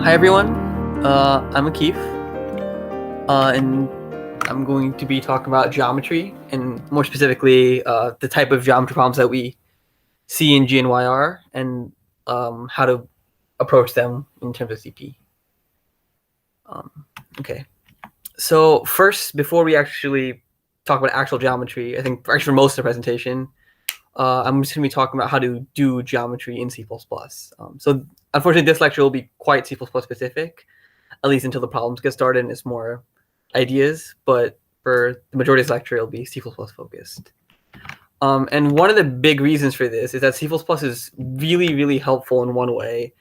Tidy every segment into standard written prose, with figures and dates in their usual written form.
Hi everyone, I'm Akif, and I'm going to be talking about geometry, and more specifically, the type of geometry problems that we see in GNYR, and how to approach them in terms of CP. Okay, so first, before we actually talk about actual geometry, I think actually for most of the presentation, I'm just going to be talking about how to do geometry in C++. So unfortunately, this lecture will be quite C++ specific, at least until the problems get started and it's more ideas. But for the majority of this lecture, it'll be C++ focused. And one of the big reasons for this is that C++ is really, really helpful in one way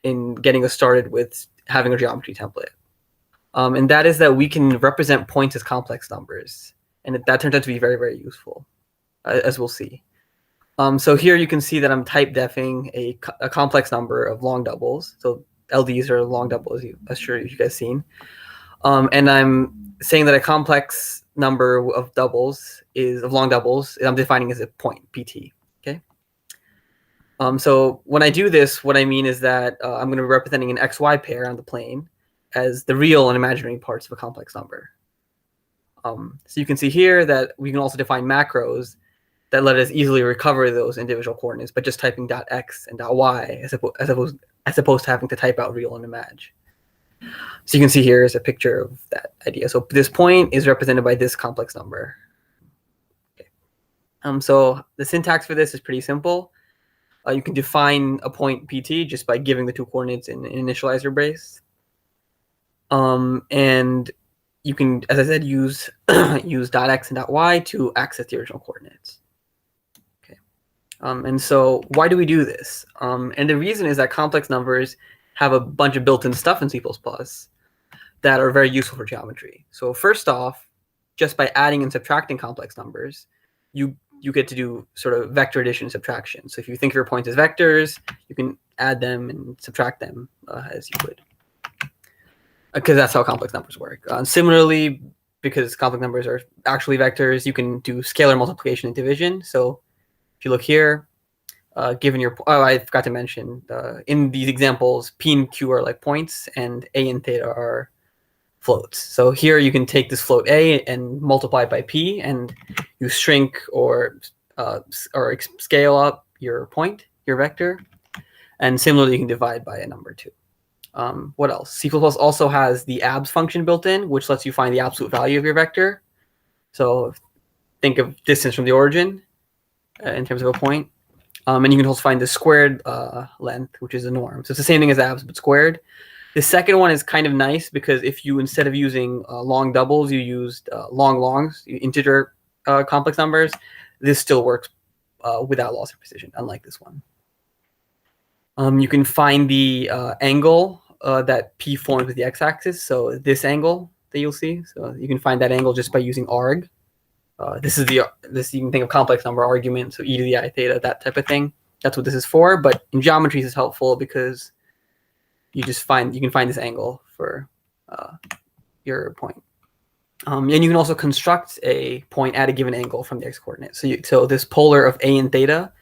in getting us started with having a geometry template. And that is that we can represent points as complex numbers. And that turns out to be very, very useful, as we'll see. So here you can see that I'm type defing a complex number of long doubles. So LDs are long doubles, I'm sure you guys seen. And I'm saying that a complex number of long doubles, I'm defining as a point, PT. Okay. So when I do this, what I mean is that I'm going to be representing an XY pair on the plane as the real and imaginary parts of a complex number. So you can see here that we can also define macros that let us easily recover those individual coordinates by just typing .x and .y as opposed to having to type out real and imag. So you can see here is a picture of that idea. So this point is represented by this complex number. Okay. So the syntax for this is pretty simple. You can define a point PT just by giving the two coordinates in an initializer brace. And you can, as I said, use .x and .y to access the original coordinates. And so why do we do this? And the reason is that complex numbers have a bunch of built-in stuff in C++ that are very useful for geometry. So first off, just by adding and subtracting complex numbers, you get to do sort of vector addition and subtraction. So if you think of your points as vectors, you can add them and subtract them as you would. Because that's how complex numbers work. Similarly, because complex numbers are actually vectors, you can do scalar multiplication and division. So if you look here, given your, I forgot to mention, in these examples, P and Q are like points and A and theta are floats. So here you can take this float A and multiply it by P, and you shrink or scale up your point, your vector. And similarly, you can divide by a number too. What else? C++ also has the abs function built in, which lets you find the absolute value of your vector. So think of distance from the origin in terms of a point. And you can also find the squared length, which is a norm. So it's the same thing as abs, but squared. The second one is kind of nice because if you, instead of using long doubles, you used long longs, integer complex numbers, this still works without loss of precision, unlike this one. You can find the angle that P forms with the x-axis. So this angle that you'll see. So you can find that angle just by using arg. This you can think of complex number argument, so e to the I theta, that type of thing. That's what this is for. But in geometry, this is helpful because you can find this angle for your point. And you can also construct a point at a given angle from the x coordinate. So this polar of a and theta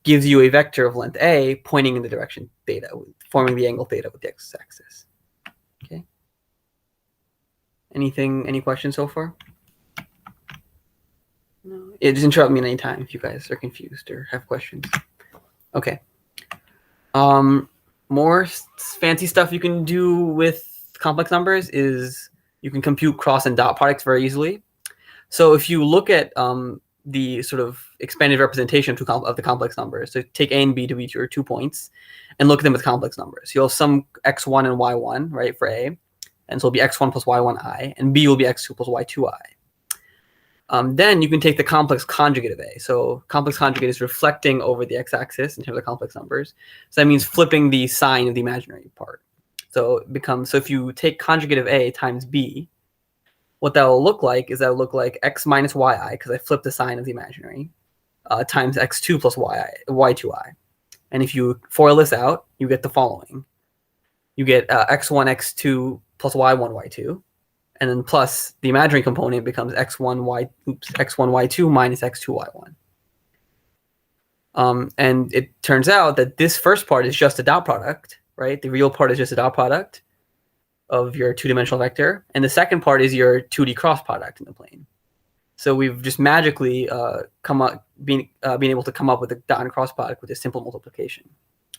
gives you a vector of length a pointing in the direction theta, forming the angle theta with the x-axis. Okay. Any questions so far? No. Yeah, just interrupt me at any time if you guys are confused or have questions. Okay. More fancy stuff you can do with complex numbers is you can compute cross and dot products very easily. So if you look at the sort of expanded representation of the complex numbers, so take a and b to be your 2 points and look at them as complex numbers. You'll have some x1 and y1, right, for a. And so it'll be x1 plus y1i, and b will be x2 plus y2i. Then you can take the complex conjugate of a. So complex conjugate is reflecting over the x-axis in terms of complex numbers. So that means flipping the sign of the imaginary part. So it becomes, so if you take conjugate of a times b, what that will look like is that will look like x minus yi, because I flipped the sign of the imaginary, times x2 plus y2i. And if you FOIL this out, you get the following. You get x1, x2 plus y1, y2. And then plus the imaginary component becomes x1, y2 minus x2, y1. And it turns out that this first part is just a dot product, right? The real part is just a dot product of your two-dimensional vector, and the second part is your 2D cross product in the plane. So we've just magically being able to come up with a dot and cross product with a simple multiplication.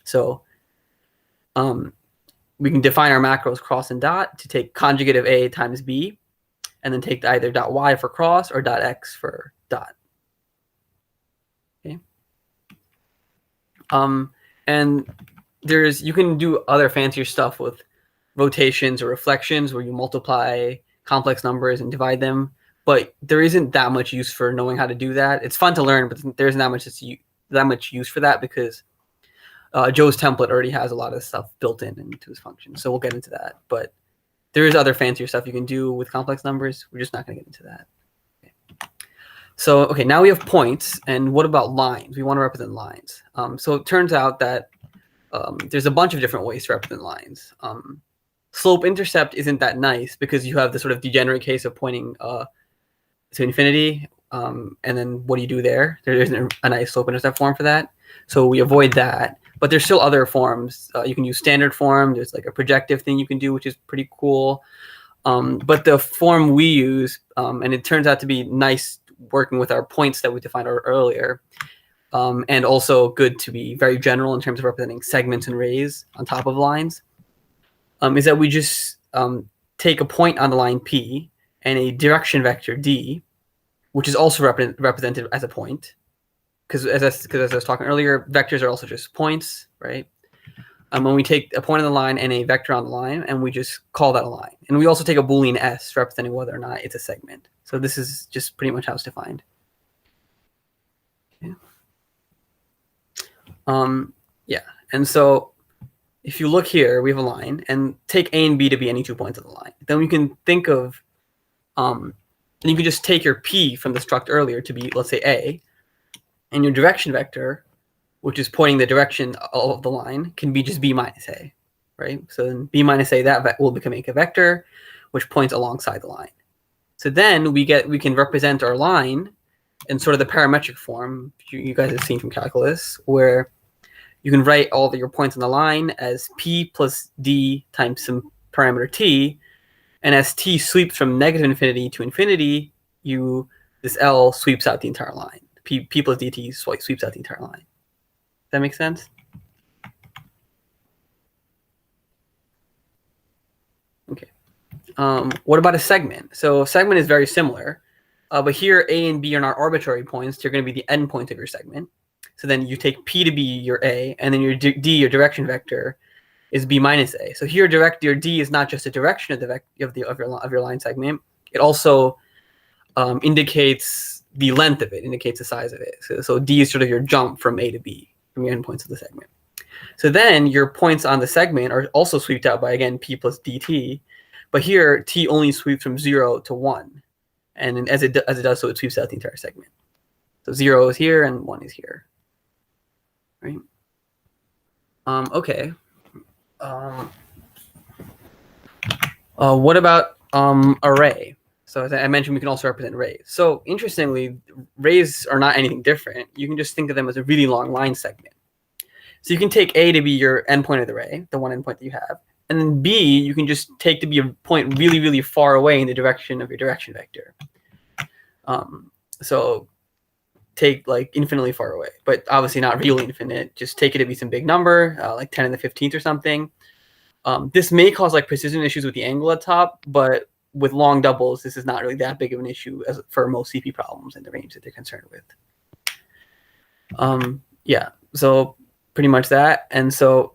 So we can define our macros cross and dot to take conjugate of A times B, and then take either dot y for cross or dot x for dot. Okay. And you can do other fancier stuff with rotations or reflections where you multiply complex numbers and divide them, but there isn't that much use for knowing how to do that. It's fun to learn, but there isn't that much use for that because Joe's template already has a lot of stuff built into his function. So we'll get into that. But there is other fancier stuff you can do with complex numbers. We're just not going to get into that. Okay. So, okay, now we have points. And what about lines? We want to represent lines. So it turns out that there's a bunch of different ways to represent lines. Slope intercept isn't that nice because you have the sort of degenerate case of pointing to infinity. And then what do you do there? There isn't a nice slope intercept form for that. So we avoid that. But there's still other forms. You can use standard form. There's like a projective thing you can do, which is pretty cool. But the form we use, and it turns out to be nice working with our points that we defined earlier, and also good to be very general in terms of representing segments and rays on top of lines, is that we just take a point on the line P and a direction vector D, which is also represented as a point. Because as I was talking earlier, vectors are also just points, right? When we take a point on the line and a vector on the line, and we just call that a line. And we also take a Boolean S representing whether or not it's a segment. So this is just pretty much how it's defined. Okay. Yeah, and so if you look here, we have a line, and take A and B to be any 2 points on the line. Then we can think of, and you can just take your P from the struct earlier to be, let's say, A, and your direction vector, which is pointing the direction of the line, can be just B minus A, right? So then B minus A, that will become a vector, which points alongside the line. So then we can represent our line in sort of the parametric form you guys have seen from calculus, where you can write all of your points on the line as P plus D times some parameter T, and as T sweeps from negative infinity to infinity, this L sweeps out the entire line. P plus dt sweeps out the entire line. Does that make sense? Okay. What about a segment? So a segment is very similar, but here A and B are not arbitrary points. They're going to be the endpoint of your segment. So then you take P to be your A, and then your D, your direction vector, is B minus A. So here your D is not just a direction of your line segment. It also indicates the length of it, indicates the size of it. So D is sort of your jump from A to B, from your endpoints of the segment. So then your points on the segment are also swept out by, again, P plus dt. But here, T only sweeps from 0 to 1. And as it does so, it sweeps out the entire segment. So 0 is here and 1 is here. Right? Okay. What about array? So as I mentioned, we can also represent rays. So interestingly, rays are not anything different. You can just think of them as a really long line segment. So you can take A to be your endpoint of the ray, the one endpoint that you have. And then B, you can just take to be a point really, really far away in the direction of your direction vector. So take like infinitely far away, but obviously not really infinite. Just take it to be some big number, like 10 to the 15th or something. This may cause like precision issues with the angle at top, but with long doubles, this is not really that big of an issue as for most CP problems in the range that they're concerned with. Yeah, so pretty much that. And so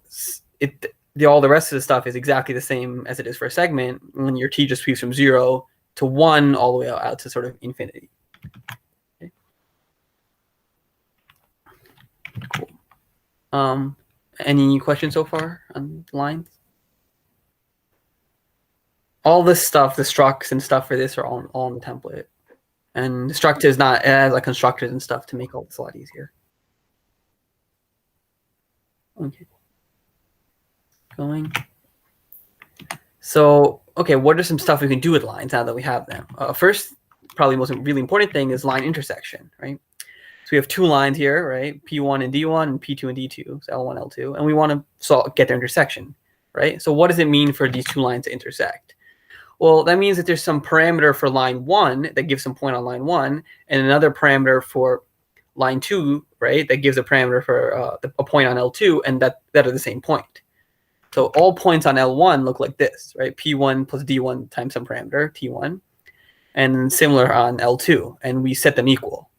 all the rest of the stuff is exactly the same as it is for a segment, when your T just sweeps from 0 to 1 all the way out to sort of infinity. Okay. Cool. Any questions so far on lines? All this stuff, the structs and stuff for this are all in the template. And the struct is not, it has like constructors and stuff to make all this a lot easier. Okay. Going. So, okay, what are some stuff we can do with lines now that we have them? First, probably most really important thing is line intersection, right? So we have two lines here, right? P1 and D1 and P2 and D2, so L1, L2, and we want to get their intersection. right? So what does it mean for these two lines to intersect? Well, that means that there's some parameter for line 1 that gives some point on line 1, and another parameter for line 2, right, that gives a parameter for a point on L2, and that are the same point. So all points on L1 look like this, right? P1 plus D1 times some parameter, T1, and similar on L2, and we set them equal,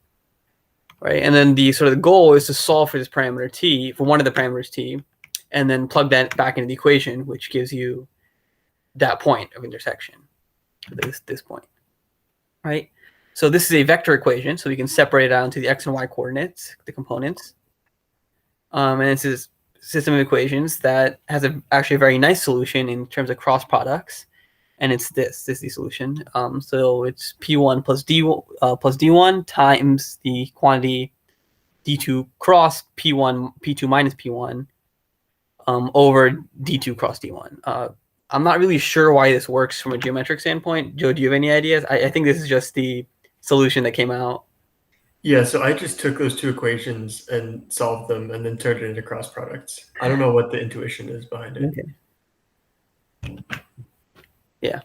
right? And then the goal is to solve for this parameter T, for one of the parameters T, and then plug that back into the equation, which gives you that point of intersection, this point, right? So this is a vector equation, so we can separate it out into the x and y coordinates, the components. And this is a system of equations that has actually a very nice solution in terms of cross products, and it's this is the solution. So it's P1 plus D1 times the quantity D2 cross P2 minus P1 over D2 cross D1. I'm not really sure why this works from a geometric standpoint. Joe, do you have any ideas? I think this is just the solution that came out. Yeah, so I just took those two equations and solved them and then turned it into cross products. I don't know what the intuition is behind it. Okay. Yeah.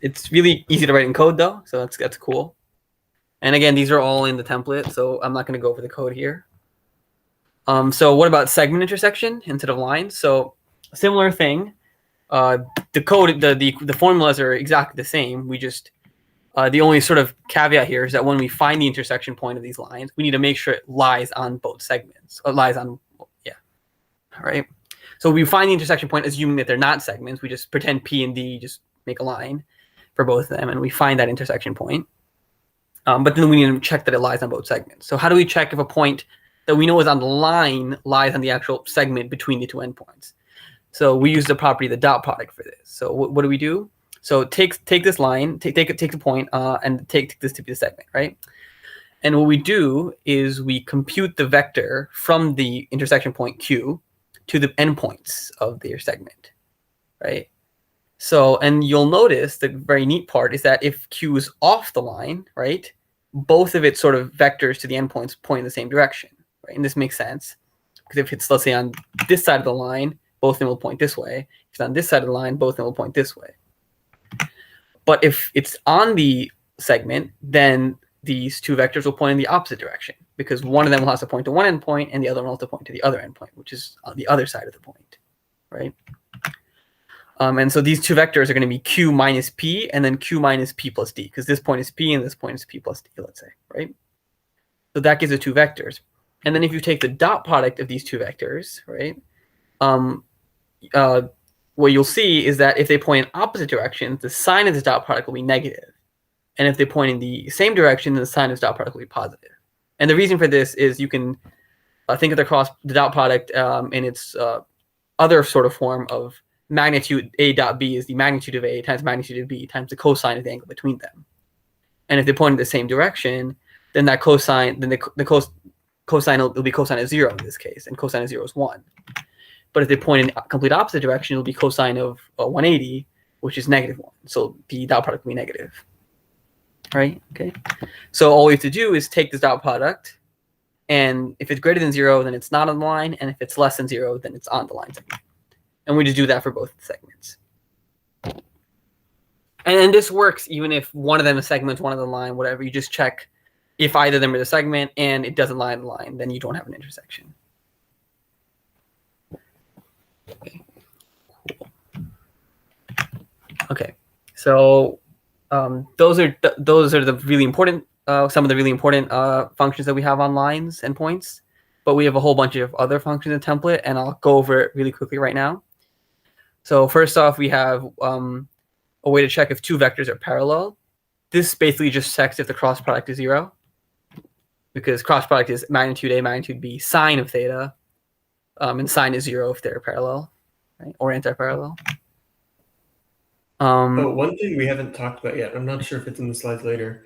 It's really easy to write in code though, so that's cool. And again, these are all in the template, so I'm not going to go over the code here. So what about segment intersection instead of lines? So similar thing. The code, the formulas are exactly the same. We just the only sort of caveat here is that when we find the intersection point of these lines, we need to make sure it lies on both segments. Or lies on, yeah, all right. So we find the intersection point, assuming that they're not segments. We just pretend P and D, just make a line for both of them, and we find that intersection point. But then we need to check that it lies on both segments. So how do we check if a point that we know is on the line lies on the actual segment between the two endpoints? So we use the property of the dot product for this. So what do we do? So take this line, take the point, and take this to be the segment, right? And what we do is we compute the vector from the intersection point Q to the endpoints of their segment, right? So, and you'll notice the very neat part is that if Q is off the line, right, both of its sort of vectors to the endpoints point in the same direction, right? And this makes sense because if it's, let's say, on this side of the line, both of them will point this way. If it's on this side of the line, both of them will point this way. But if it's on the segment, then these two vectors will point in the opposite direction because one of them will have to point to one endpoint and the other one will have to point to the other endpoint, which is on the other side of the point, right? And so these two vectors are going to be Q minus P and then Q minus P plus D because this point is P and this point is P plus D, let's say, right? So that gives us two vectors. And then if you take the dot product of these two vectors, right, what you'll see is that if they point in opposite directions, the sign of this dot product will be negative. And if they point in the same direction, then the sign of this dot product will be positive. And the reason for this is you can think of the dot product in its other sort of form of magnitude A dot B is the magnitude of A times magnitude of B times the cosine of the angle between them. And if they point in the same direction, then that cosine, then the cosine will be cosine of 0 in this case, and cosine of 0 is 1. But if they point in complete opposite direction, it'll be cosine of 180, which is -1. So the dot product will be negative. Right? Okay. So all we have to do is take this dot product, and if it's greater than 0, then it's not on the line, and if it's less than 0, then it's on the line segment. And we just do that for both segments. And this works even if one of them is segments, one of them line, whatever. You just check if either of them is a segment and it doesn't lie on the line, then you don't have an intersection. Okay, cool. Okay, so those are the really important some of the really important functions that we have on lines and points, but we have a whole bunch of other functions in the template, and I'll go over it really quickly right now. So first off, we have a way to check if two vectors are parallel. This basically just checks if the cross product is 0, because cross product is magnitude A, magnitude B, sine of theta, and sine is 0 if they're parallel, right, or anti-parallel. One thing we haven't talked about yet, I'm not sure if it's in the slides later,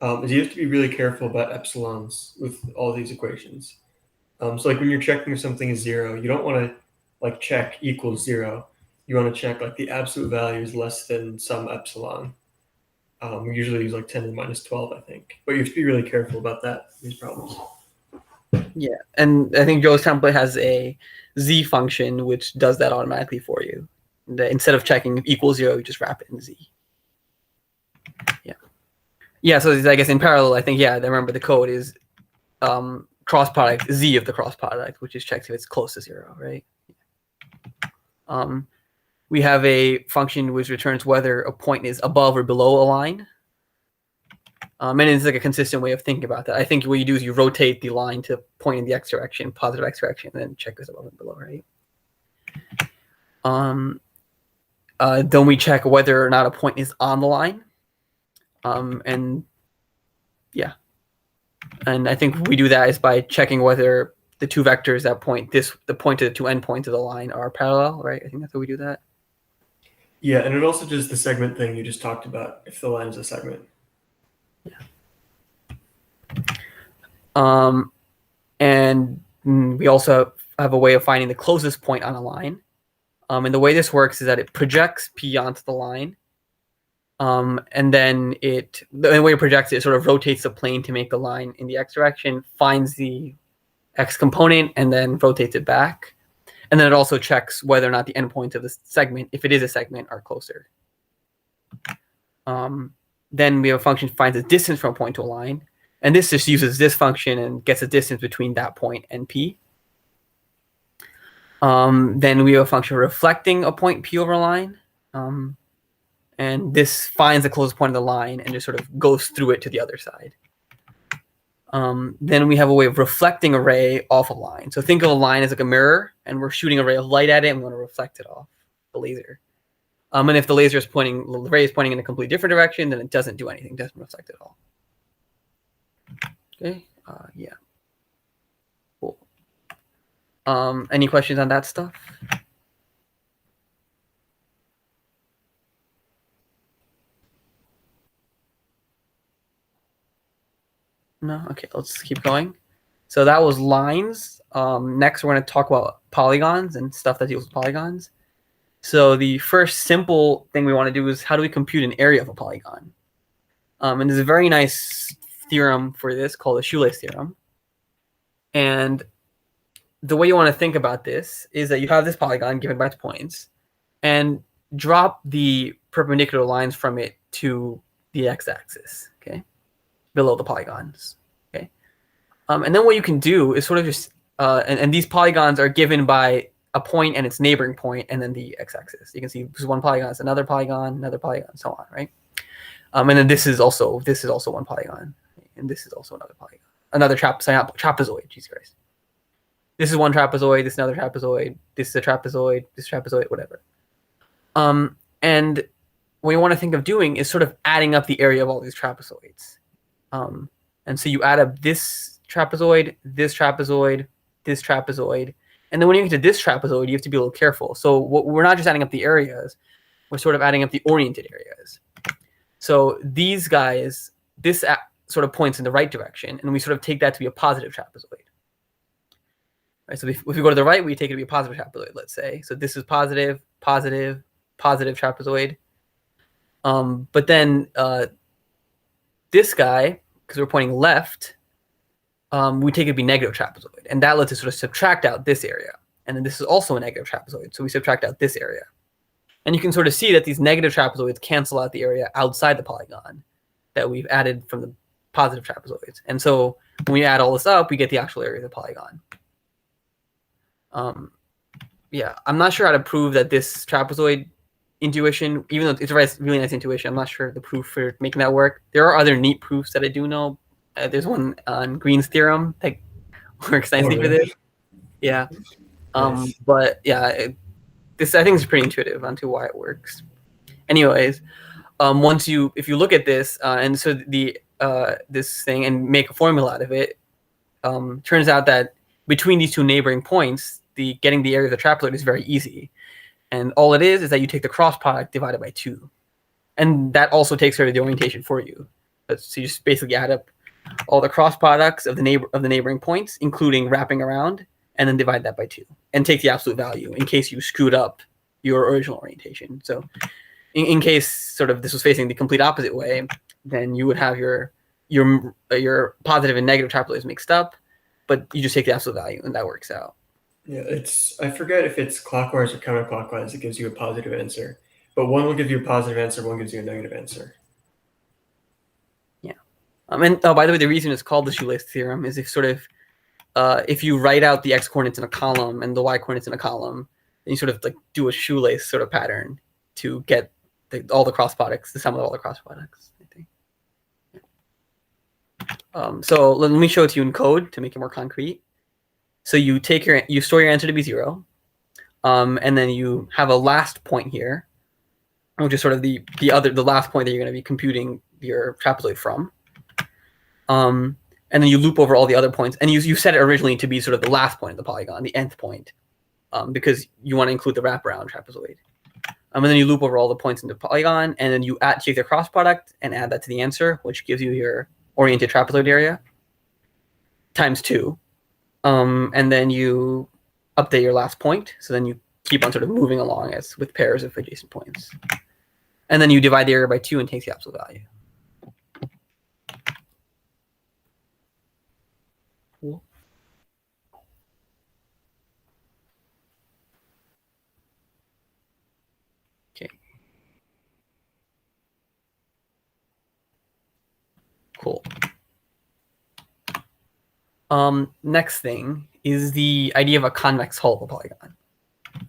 is you have to be really careful about epsilons with all these equations. So like when you're checking if something is 0, you don't want to like check equals 0. You want to check like the absolute value is less than some epsilon. We usually use like 10 to the minus 12, I think. But you have to be really careful about that, these problems. Yeah, and I think Joe's template has a z function which does that automatically for you. instead of checking equals 0, you just wrap it in Z. Yeah, so I guess in parallel, I think, remember the code is cross product Z of the cross product, which is checks if it's close to 0, right? We have a function which returns whether a point is above or below a line. And it's like a consistent way of thinking about that. I think what you do is you rotate the line to point in the x direction, positive x direction, and then check this above and below, right? Then we check whether or not a point is on the line. And I think we do that is by checking whether the two vectors that point the point to the two endpoints of the line are parallel, right? I think that's how we do that. Yeah, and it also does the segment thing you just talked about if the line is a segment. And we also have a way of finding the closest point on a line. And the way this works is that it projects P onto the line. And then the way it projects it sort of rotates the plane to make the line in the x direction, finds the x component, and then rotates it back. And then it also checks whether or not the endpoints of the segment, if it is a segment, are closer. Then we have a function that finds a distance from a point to a line. And this just uses this function and gets a distance between that point and P. Then we have a function reflecting a point P over a line. And this finds the closest point of the line and just sort of goes through it to the other side. Then we have a way of reflecting a ray off a line. So think of a line as like a mirror, and we're shooting a ray of light at it, and we want to reflect it off the laser. And if the ray is pointing in a completely different direction, then it doesn't do anything, it doesn't reflect at all. Okay, yeah. Cool. Any questions on that stuff? No? Okay, let's keep going. So that was lines. Next, we're going to talk about polygons and stuff that deals with polygons. So the first simple thing we want to do is how do we compute an area of a polygon? And there's a very nice theorem for this called the Shoelace Theorem. And the way you want to think about this is that you have this polygon given by its points, and drop the perpendicular lines from it to the x-axis, okay, below the polygons, okay. And then what you can do is sort of just, and these polygons are given by a point and its neighboring point, and then the x-axis. You can see this is one polygon, it's another polygon, so on, right? And then this is also one polygon, and this is also another polygon, another trapezoid. Jesus Christ. This is one trapezoid, this is another trapezoid, this is a trapezoid, this trapezoid, whatever. And what you want to think of doing is sort of adding up the area of all these trapezoids. And so you add up this trapezoid, this trapezoid, this trapezoid, and then when you get to this trapezoid, you have to be a little careful. So we're not just adding up the areas, we're sort of adding up the oriented areas. So these guys, this sort of points in the right direction, and we sort of take that to be a positive trapezoid. Right, so if we go to the right, we take it to be a positive trapezoid, let's say. So this is positive, positive, positive trapezoid. But then this guy, because we're pointing left, we take it to be negative trapezoid. And that lets us sort of subtract out this area. And then this is also a negative trapezoid. So we subtract out this area. And you can sort of see that these negative trapezoids cancel out the area outside the polygon that we've added from the positive trapezoids. And so when we add all this up, we get the actual area of the polygon. Yeah, I'm not sure how to prove that this trapezoid intuition, even though it's a really nice intuition, I'm not sure the proof for making that work. There are other neat proofs that I do know. There's one on Green's theorem that works nicely for this. Yeah. Nice. But yeah, this I think is pretty intuitive onto why it works. Anyways, if you look at this and so this thing and make a formula out of it, turns out that between these two neighboring points, getting the area of the trapezoid is very easy. And all it is that you take the cross product divided by 2. And that also takes care of the orientation for you. So you just basically add up all the cross products of the neighboring points, including wrapping around, and then divide that by 2. And take the absolute value in case you screwed up your original orientation. So in case sort of this was facing the complete opposite way, then you would have your positive and negative trapezoids mixed up, but you just take the absolute value, and that works out. Yeah, I forget if it's clockwise or counterclockwise that gives you a positive answer. But one will give you a positive answer, one gives you a negative answer. Yeah. And by the way, the reason it's called the Shoelace Theorem is if you write out the x coordinates in a column and the y coordinates in a column, then you sort of like do a shoelace sort of pattern to get all the cross products, the sum of all the cross products, I think. So let me show it to you in code to make it more concrete. So you store your answer to be 0, and then you have a last point here, which is sort of the last point that you're going to be computing your trapezoid from. And then you loop over all the other points, and you set it originally to be sort of the last point of the polygon, the nth point, because you want to include the wraparound trapezoid. And then you loop over all the points in the polygon, and then you take the cross product and add that to the answer, which gives you your oriented trapezoid area times 2. And then you update your last point. So then you keep on sort of moving along with pairs of adjacent points. And then you divide the area by 2 and take the absolute value. Cool. Okay. Cool. Next thing is the idea of a convex hull of a polygon.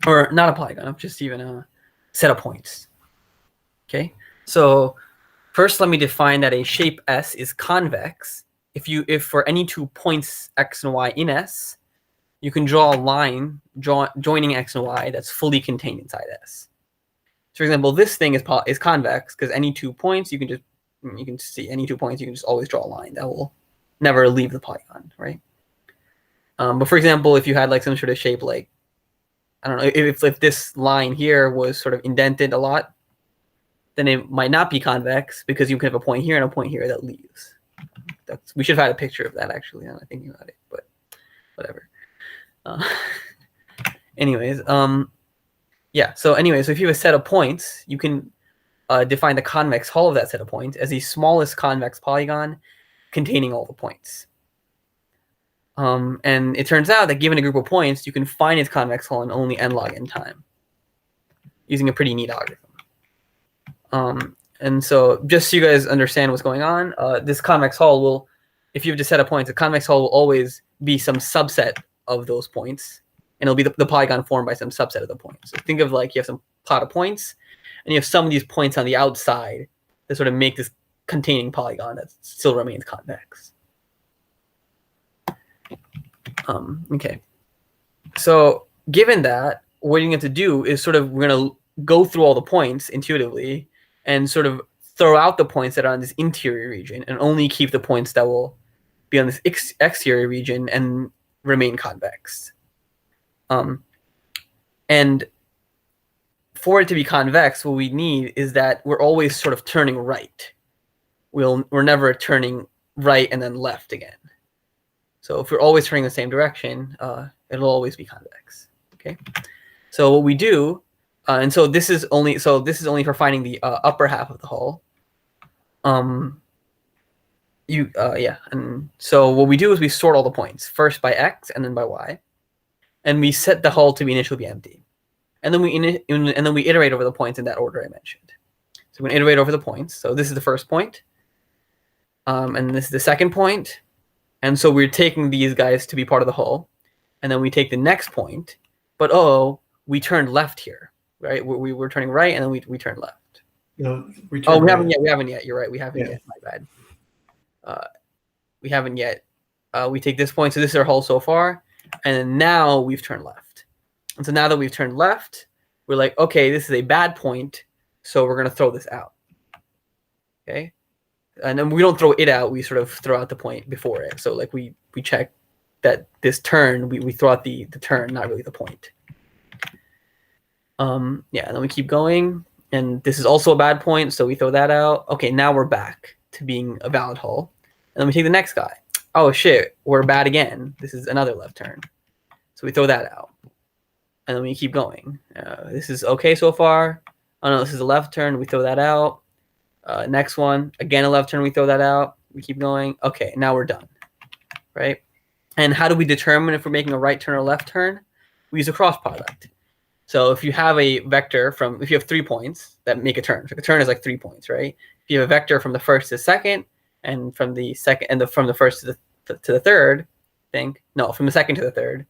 Or not a polygon, just even a set of points. Okay, so first let me define that a shape S is convex if for any 2 points x and y in S, you can draw a line joining x and y that's fully contained inside S. So for example, this thing is convex because any 2 points you can see any 2 points, you can just always draw a line that will never leave the polygon, right? But for example, if you had like some sort of shape like, I don't know, if this line here was sort of indented a lot, then it might not be convex because you can have a point here and a point here that leaves. We should have had a picture of that actually, now that I'm thinking about it, but whatever. Anyways, yeah. So if you have a set of points, you can define the convex hull of that set of points as the smallest convex polygon containing all the points. And it turns out that given a group of points, you can find its convex hull in only n log n time using a pretty neat algorithm. And so just so you guys understand what's going on, this convex hull will, if you have just set of points, the convex hull will always be some subset of those points, and it'll be the polygon formed by some subset of the points. So think of like you have some plot of points, and you have some of these points on the outside that sort of make this containing polygon that still remains convex. Okay. So given that, what you're going to do is we're going to go through all the points intuitively and sort of throw out the points that are in this interior region and only keep the points that will be on this exterior region and remain convex. And for it to be convex, what we need is that we're always sort of turning right. We're never turning right and then left again. So if we're always turning the same direction, it'll always be convex. Okay. So what we do, and so this is only for finding the upper half of the hull. Yeah. And so what we do is we sort all the points first by x and then by y, and we set the hull to initially be empty, and then we iterate over the points in that order I mentioned. So we're going to iterate over the points. So this is the first point, and this is the second point. And so we're taking these guys to be part of the hull, and then we take the next point, but we turned left here, right? We were turning right, and then we turned left. No, we haven't yet. We haven't yet. You're right. We haven't yet. My bad. We haven't yet. We take this point, so this is our hull so far, and then now we've turned left. And so now that we've turned left, we're like, okay, this is a bad point, so we're going to throw this out. Okay. And then we don't throw it out, we sort of throw out the point before it. So like we check that this turn, we throw out the turn, not really the point. Yeah, and then we keep going, and this is also a bad point, so we throw that out. Okay, now we're back to being a valid hull. And then we take the next guy. Oh shit, we're bad again. This is another left turn. So we throw that out. And then we keep going. This is okay so far. Oh no, this is a left turn, we throw that out. Next one, again a left turn, we throw that out. We keep going. Okay, now we're done, right? And how do we determine if we're making a right turn or left turn? we use a cross product. So if you have a vector if you have 3 points that make a turn, so a turn is like 3 points, right? If you have a vector from the first to the second, and from the second and from the first to the third, from the second to the third,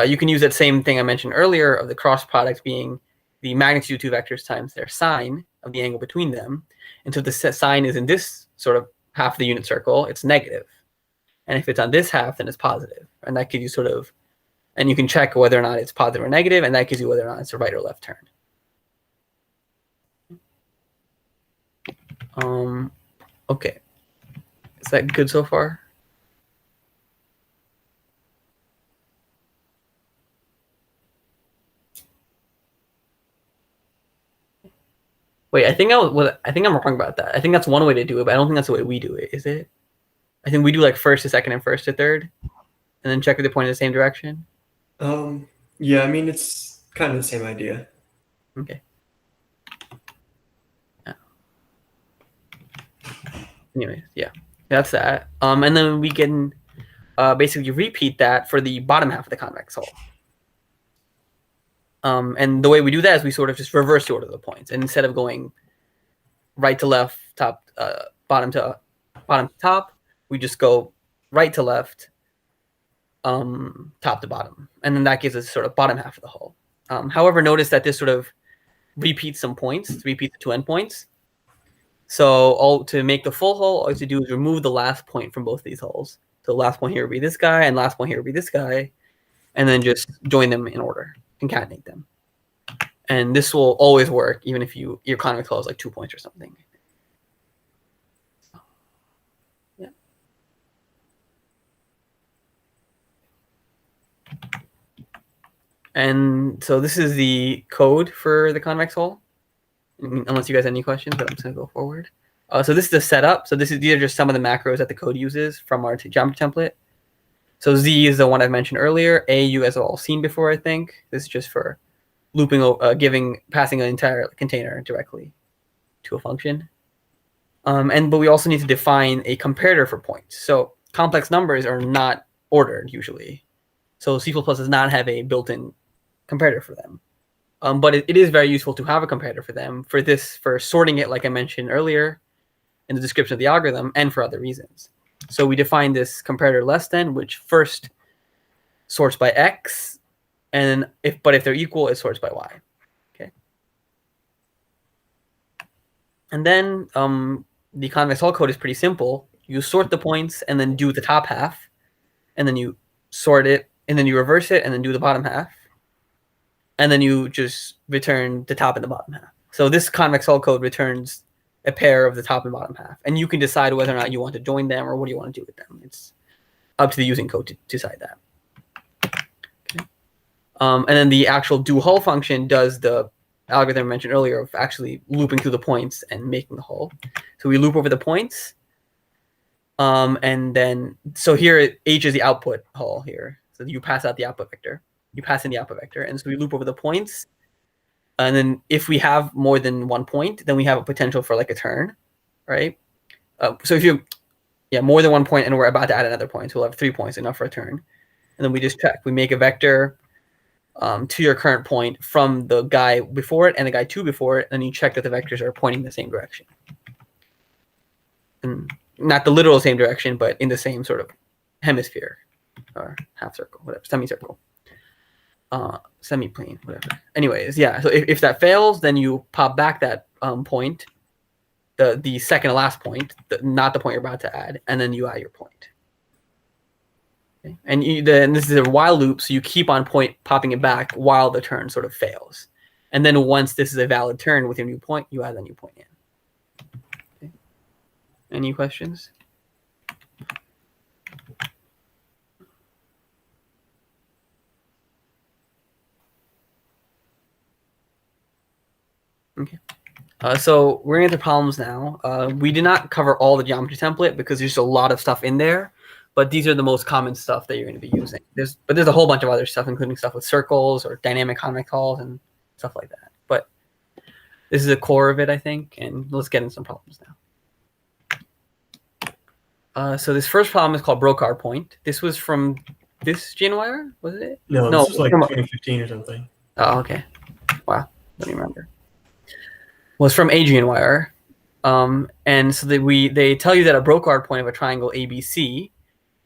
you can use that same thing I mentioned earlier of the cross product being the magnitude of two vectors times their sine of the angle between them. And so if the sine is in this sort of half of the unit circle, it's negative. And if it's on this half, then it's positive. And that gives you and you can check whether or not it's positive or negative, and that gives you whether or not it's a right or left turn. Okay. Is that good so far? Wait, I think I'm wrong about that. I think that's one way to do it, but I don't think that's the way we do it, is it? I think we do like first to second and first to third, and then check if they point in the same direction. Yeah, I mean, it's kind of the same idea. Okay. Yeah. Anyways, yeah, that's that. And then we can basically repeat that for the bottom half of the convex hole. And the way we do that is we sort of just reverse order the points, and instead of going right to left, bottom to top, we just go right to left, top to bottom, and then that gives us sort of bottom half of the hole. However, notice that this sort of repeats some points, repeats the two endpoints. So to make the full hole, all you have to do is remove the last point from both these holes. So the last point here would be this guy, and last point here would be this guy, and then just join them in order, concatenate them. And this will always work, even if your convex hole is like 2 points or something. Yeah. And so this is the code for the convex hole, unless you guys have any questions, but I'm just going to go forward. So this is the setup. So these are just some of the macros that the code uses from our geometry template. So Z is the one I mentioned earlier. A, you guys have all seen before, I think. This is just for looping, passing an entire container directly to a function. But we also need to define a comparator for points. So complex numbers are not ordered usually. So C++ does not have a built-in comparator for them. But it is very useful to have a comparator for them for sorting it, like I mentioned earlier in the description of the algorithm, and for other reasons. So we define this comparator less than, which first sorts by X, and if they're equal, it sorts by Y. Okay. And then the convex hole code is pretty simple. You sort the points and then do the top half, and then you sort it, and then you reverse it, and then do the bottom half, and then you just return the top and the bottom half. So this convex hole code returns a pair of the top and bottom half, and you can decide whether or not you want to join them or what do you want to do with them. It's up to the using code to decide that. Okay. And then the actual do hole function does the algorithm I mentioned earlier of actually looping through the points and making the hole. So we loop over the points, and then so here H is the output hole here. So you pass out the output vector. You pass in the output vector, and so we loop over the points. And then if we have more than 1 point, then we have a potential for like a turn, right? So if you, more than 1 point, and we're about to add another point, so we'll have 3 points, enough for a turn. And then we just check. We make a vector to your current point from the guy before it and the guy 2 before it, and you check that the vectors are pointing in the same direction. And not the literal same direction, but in the same sort of hemisphere or half circle, whatever, semicircle. Semi-plane, whatever. Anyways, yeah. So if that fails, then you pop back that point, the second to last point, not the point you're about to add, and then you add your point. Okay. And then this is a while loop, so you keep on popping it back while the turn sort of fails. And then once this is a valid turn with your new point, you add the new point in. Okay. Any questions? Okay. So we're going to get to problems now. We did not cover all the geometry template because there's a lot of stuff in there, but these are the most common stuff that you're going to be using. There's a whole bunch of other stuff, including stuff with circles or dynamic convex holes and stuff like that. But this is the core of it, I think, and let's get into some problems now. So this first problem is called Broca's point. This was from this GNYR, was it? No, No. this was like 2015 or something. Oh, okay. Wow. Don't even remember. Was from a GNYR. And so they tell you that a Brocard point of a triangle ABC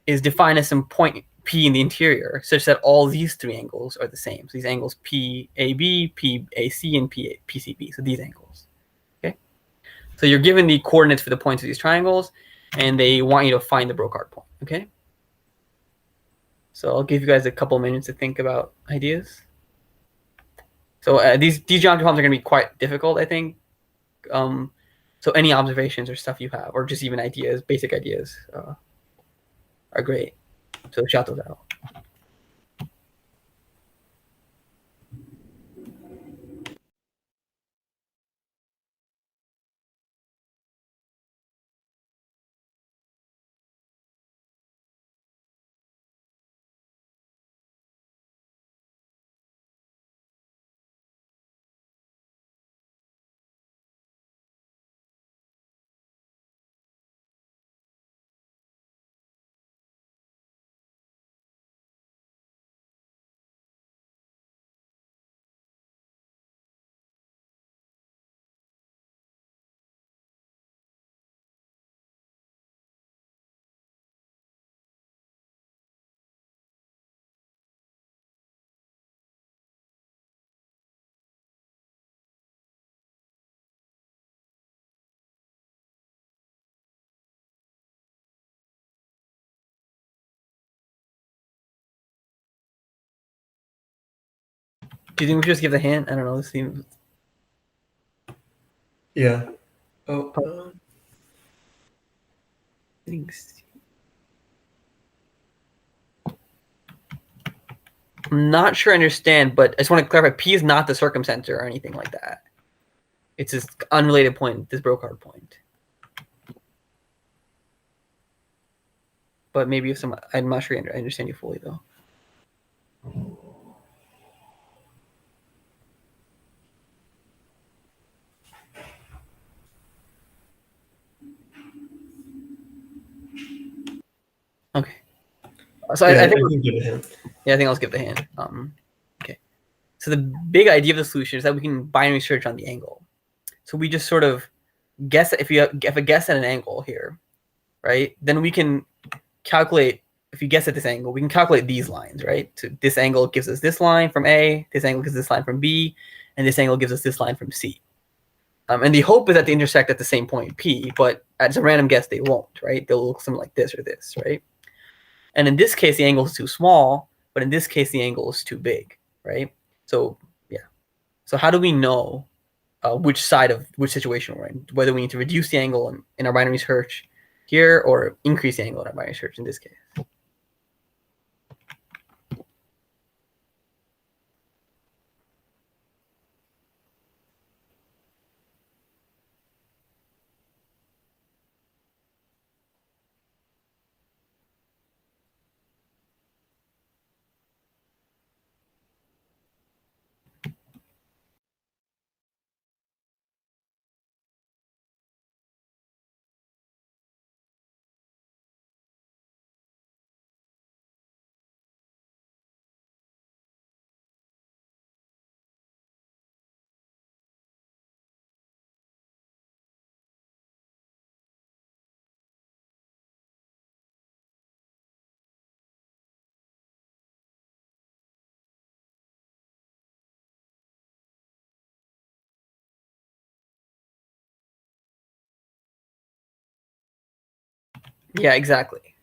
is defined as some point P in the interior, such that all these three angles are the same. So these angles PAB, PAC, and PCB. So these angles. Okay. So you're given the coordinates for the points of these triangles, and they want you to find the Brocard point. Okay. So I'll give you guys a couple minutes to think about ideas. So these geometry problems are going to be quite difficult, I think. So any observations or stuff you have, or just even ideas, basic ideas, are great. So shout those out. Do you think we should just give the hint? I don't know. This seems. Yeah. Oh. I'm not sure I understand, but I just want to clarify. P is not the circumcenter or anything like that. It's this unrelated point, this Brocard point. But maybe if some, I'm not sure I understand you fully though. Okay. So yeah, I think I can give a hint. Yeah, I think I'll skip the hint. Okay. So the big idea of the solution is that we can binary search on the angle. So we just sort of guess if a guess at an angle here, right? Then we can calculate. If you guess at this angle, we can calculate these lines, right? So this angle gives us this line from A, this angle gives this line from B, and this angle gives us this line from C. And the hope is that they intersect at the same point P, but as a random guess, they won't, right? They'll look something like this or this, right? And in this case, the angle is too small, but in this case, the angle is too big, right? So yeah. So how do we know which side of which situation we're in? Whether we need to reduce the angle in our binary search here or increase the angle in our binary search in this case. Yeah, exactly.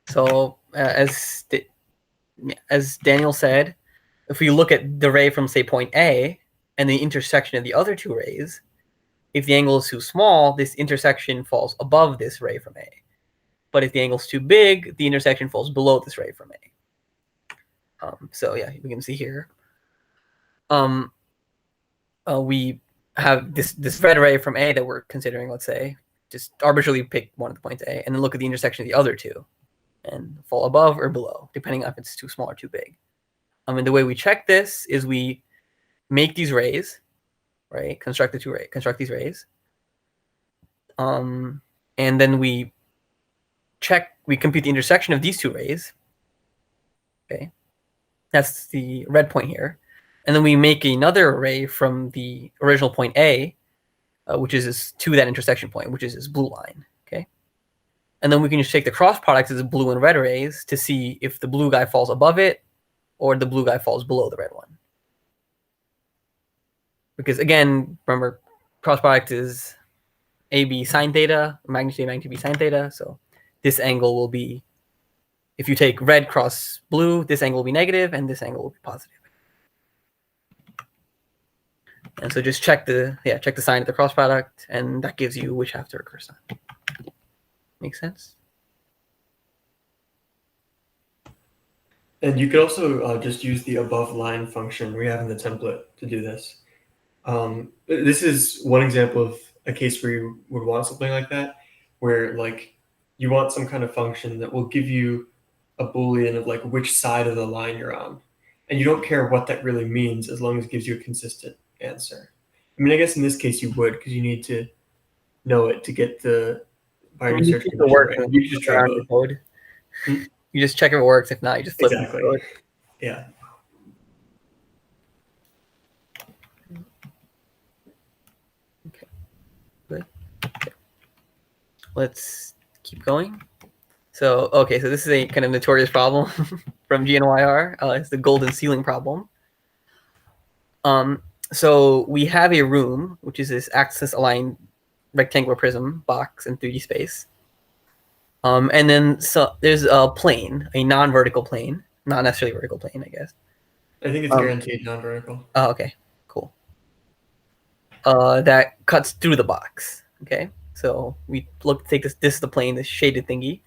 So as Daniel said, if we look at the ray from say point A and the intersection of the other two rays, if the angle is too small, this intersection falls above this ray from A. But if the angle is too big, the intersection falls below this ray from A. So yeah, we can see here. We have this red ray from A that we're considering, let's say, just arbitrarily pick one of the points A, and then look at the intersection of the other two, and fall above or below, depending on if it's too small or too big. And the way we check this is we make these rays, right? Construct these rays. And then we compute the intersection of these two rays, Okay, that's the red point here. And then we make another array from the original point A, which is to that intersection point, which is this blue line. Okay, and then we can just take the cross products as blue and red arrays to see if the blue guy falls above it or the blue guy falls below the red one. Because again, remember, cross product is AB sine theta, magnitude A, magnitude B sine theta. So this angle will be, if you take red cross blue, this angle will be negative, and this angle will be positive. And so just check the sign of the cross product, and that gives you which half to recurse on. Make sense? And you could also just use the above line function we have in the template to do this. This is one example of a case where you would want something like that, where like you want some kind of function that will give you a Boolean of like which side of the line you're on. And you don't care what that really means as long as it gives you a consistent answer. I mean, I guess in this case you would, because you need to know it to get the binary search condition right. You can just try both. Code. You just check if it works. If not, you just flip exactly. the code. Yeah. Okay. Good. Okay. Let's keep going. So, okay, so this is a kind of notorious problem from GNYR. It's the golden ceiling problem. So we have a room, which is this axis-aligned rectangular prism box in 3D space. And then so there's a plane, a non-vertical plane, not necessarily vertical plane, I guess. I think it's guaranteed non-vertical. Oh, okay, cool. That cuts through the box. Okay, so we take this. This is the plane, this shaded thingy.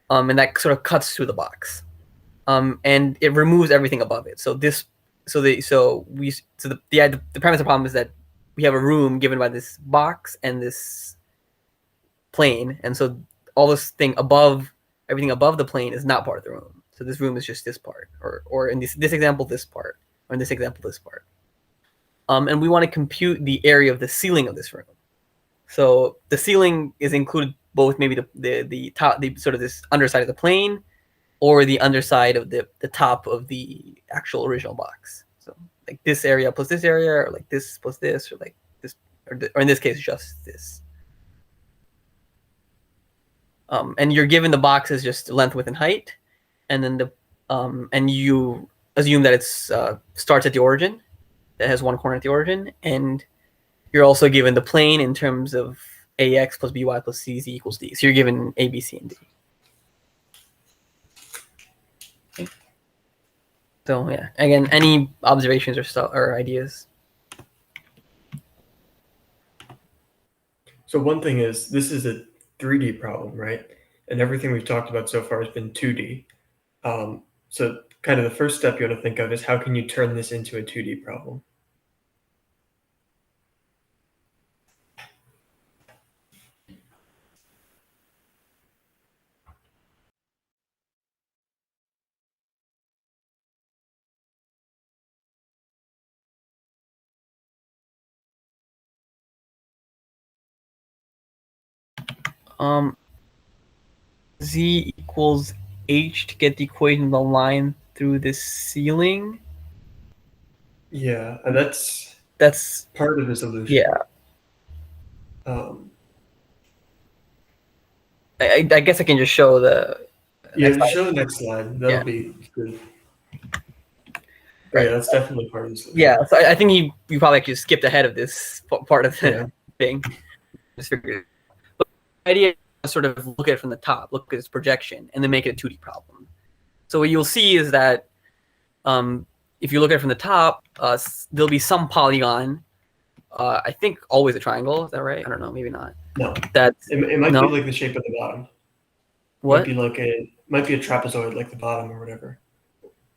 And that sort of cuts through the box. And it removes everything above it. So the premise of the problem is that we have a room given by this box and this plane, and so all this thing above, everything above the plane is not part of the room. So this room is just this part, or in this example, this part, or in this example, this part. And we want to compute the area of the ceiling of this room. So the ceiling is included both maybe the top, the sort of this underside of the plane, or the underside of the top of the actual original box. So like this area plus this area, or like this plus this, or like this, or in this case, just this. And you're given the box as just length, width, and height, and then and you assume that it's starts at the origin, that has one corner at the origin, and you're also given the plane in terms of ax plus by plus cz equals d. So you're given a, b, c, and d. Okay. So yeah, again, any observations or ideas? So one thing is, this is a 3D problem, right? And everything we've talked about so far has been 2D. So kind of the first step you want to think of is how can you turn this into a 2D problem? Z equals h to get the equation of the line through this ceiling. Yeah, and that's part of the solution. Yeah. I guess I can just show the. Just show the next slide. That'll be good. Right, that's definitely part of the solution. Yeah, so I think you probably actually skipped ahead of this part of the thing. Just figured. But the idea is sort of look at it from the top, look at its projection, and then make it a 2D problem. So what you'll see is that if you look at it from the top, there'll be some polygon. I think always a triangle. Is that right? I don't know. Maybe not. No. That's it might be like the shape of the bottom. What? Might be a trapezoid like the bottom or whatever,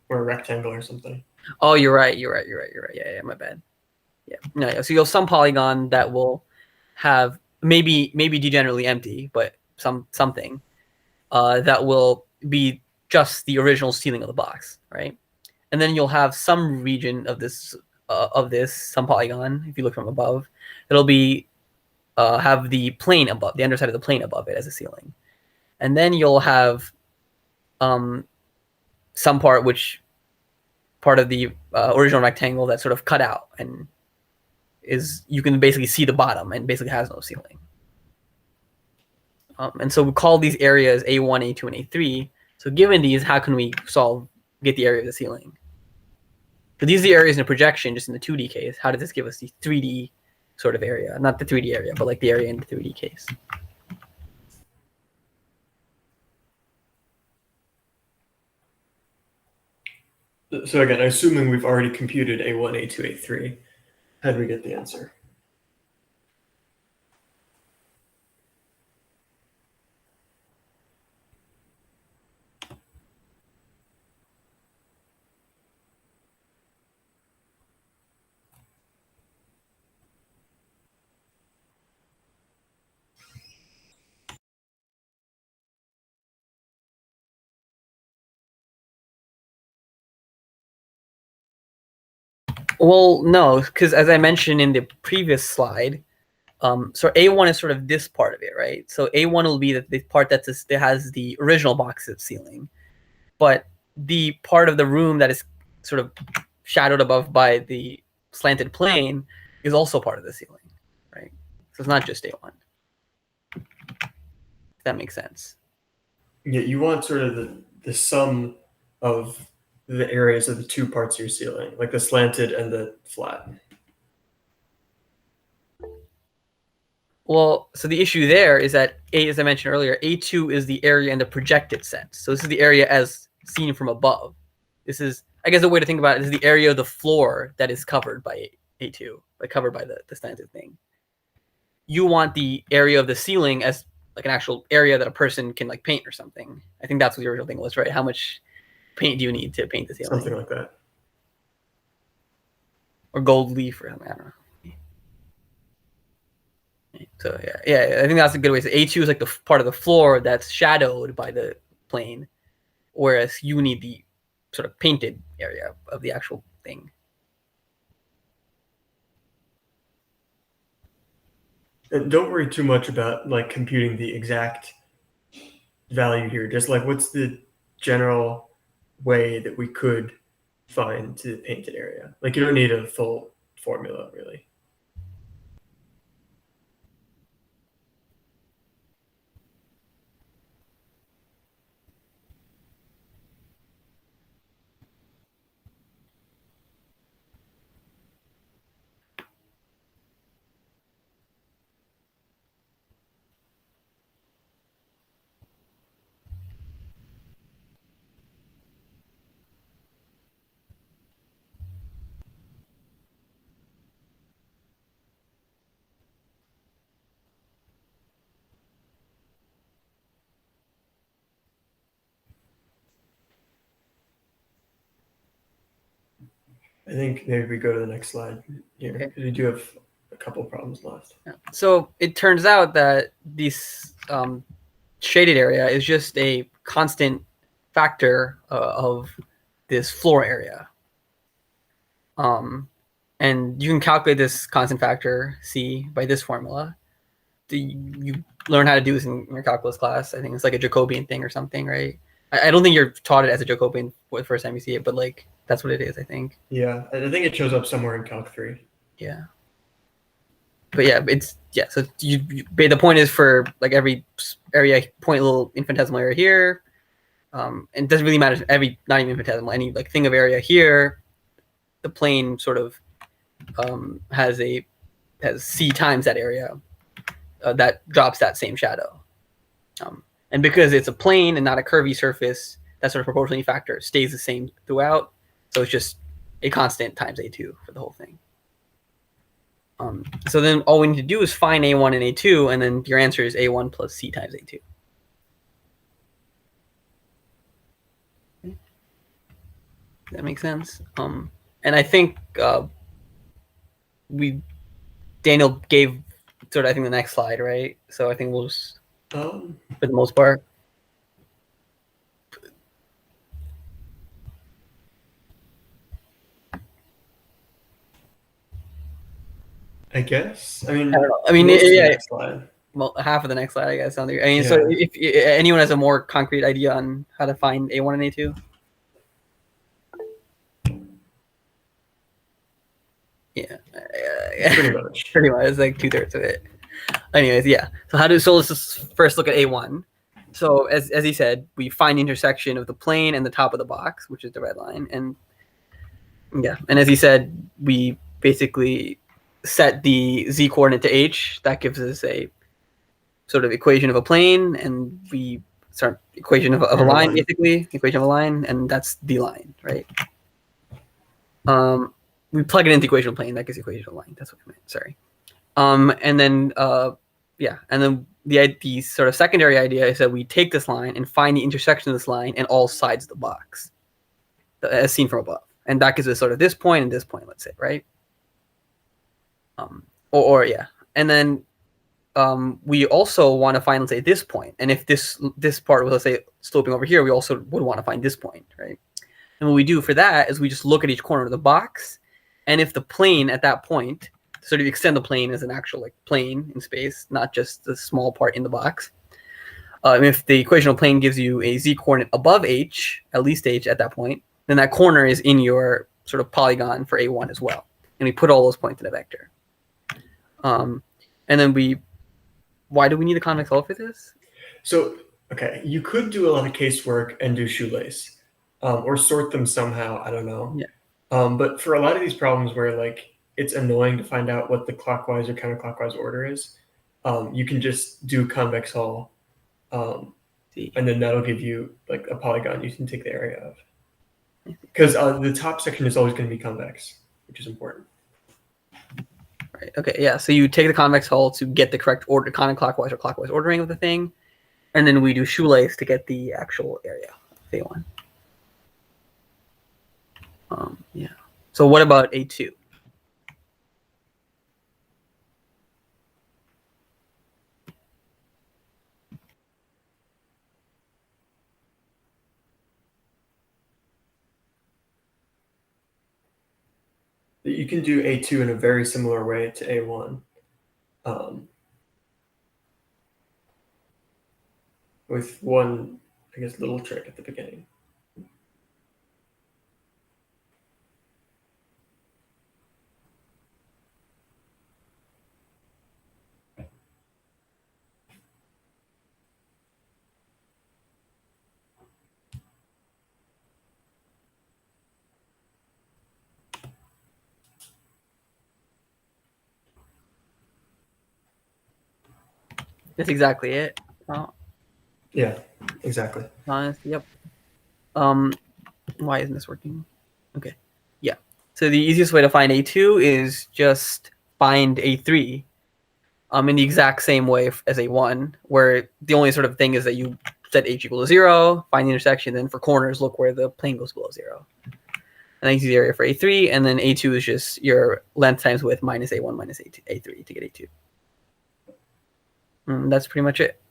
or a rectangle or something. Oh, you're right. Yeah, my bad. Yeah. No, so you'll have some polygon that will have maybe degenerately empty, but something that will be just the original ceiling of the box, right? And then you'll have some region of this some polygon, if you look from above, it'll be have the plane above, the underside of the plane above it as a ceiling. And then you'll have some part of the original rectangle that's sort of cut out and you can basically see the bottom and basically has no ceiling. And so we call these areas A1, A2, and A3. So given these, how can we get the area of the ceiling? So these are the areas in a projection, just in the 2D case. How does this give us the 3D sort of area? Not the 3D area, but like the area in the 3D case. So again, assuming we've already computed A1, A2, A3, how do we get the answer? Well, no, because as I mentioned in the previous slide, so A1 is sort of this part of it, right? So A1 will be the part that has the original box of ceiling, but the part of the room that is sort of shadowed above by the slanted plane is also part of the ceiling, right? So it's not just A1. If that makes sense. Yeah, you want sort of the sum of the areas of the two parts of your ceiling, like the slanted and the flat. Well, so the issue there is that as I mentioned earlier, A2 is the area in the projected sense. So this is the area as seen from above. This is, I guess, a way to think about it is the area of the floor that is covered by A2, like covered by the slanted thing. You want the area of the ceiling as like an actual area that a person can like paint or something. I think that's what the original thing was, right? How much paint do you need to paint the ceiling? Something like that. Or gold leaf or something, I don't know. So yeah, I think that's a good way. So A2 is like the part of the floor that's shadowed by the plane, whereas you need the sort of painted area of the actual thing. And don't worry too much about like computing the exact value here. Just like what's the general way that we could find the painted area? Like you don't need a full formula really. I think maybe we go to the next slide here because we do have a couple problems left. Yeah. So it turns out that this shaded area is just a constant factor of this floor area. And you can calculate this constant factor C by this formula. You learn how to do this in your calculus class. I think it's like a Jacobian thing or something, right? I don't think you're taught it as a Jacobian for the first time you see it, but like that's what it is, I think. Yeah, I think it shows up somewhere in Calc 3. Yeah. But yeah, so the point is for like every area, point a little infinitesimal area here. And it doesn't really matter not even infinitesimal, any like thing of area here, the plane sort of has C times that area that drops that same shadow. And because it's a plane and not a curvy surface, that sort of proportionality factor stays the same throughout. So it's just a constant times A2 for the whole thing. So then all we need to do is find A1 and A2, and then your answer is A1 plus C times A2. That makes sense. And I think Daniel gave sort of, I think, the next slide, right? So I think we'll just, for the most part. I guess. I mean, I don't know. I mean, next slide. Well, half of the next slide, I guess. So if anyone has a more concrete idea on how to find A1 and A2. Pretty much. Pretty much. It's like 2/3 of it. Anyways, yeah. So let's just first look at A1. So as he said, we find the intersection of the plane and the top of the box, which is the red line. And yeah, and as he said, we basically set the z coordinate to h. That gives us a sort of equation of a plane, and we start equation of a line, basically, equation of a line, and that's the line, right? We plug it into the equation of plane, that gives the equation of a line. That's what I meant, sorry. And then the sort of secondary idea is that we take this line and find the intersection of this line and all sides of the box, as seen from above. And that gives us sort of this point and this point, let's say, right? And then we also want to find, let's say, this point. And if this part was, let's say, sloping over here, we also would want to find this point, right? And what we do for that is we just look at each corner of the box, and if the plane at that point, sort of extend the plane as an actual like plane in space, not just the small part in the box. If the equation of plane gives you a z coordinate above h, at least h at that point, then that corner is in your sort of polygon for A1 as well. And we put all those points in a vector. And then why do we need a convex hull for this? So, okay, you could do a lot of casework and do shoelace, or sort them somehow, I don't know. Yeah. But for a lot of these problems where like it's annoying to find out what the clockwise or counterclockwise order is, you can just do convex hull, and then that'll give you like a polygon you can take the area of. Because the top section is always going to be convex, which is important. Right. Okay. Yeah. So you take the convex hull to get the correct order, counterclockwise or clockwise ordering of the thing, and then we do shoelace to get the actual area of A1. Yeah. So what about A2? You can do A2 in a very similar way to A1, with one, I guess, little trick at the beginning. That's exactly it. Yeah, exactly. Honest. Yep. Why isn't this working? Okay. Yeah. So the easiest way to find A2 is just find A3 in the exact same way as A1, where the only sort of thing is that you set H equal to 0, find the intersection, then for corners, look where the plane goes below 0. And that's the area for A3, and then A2 is just your length times width minus A1 minus A3 to get A2. That's pretty much it.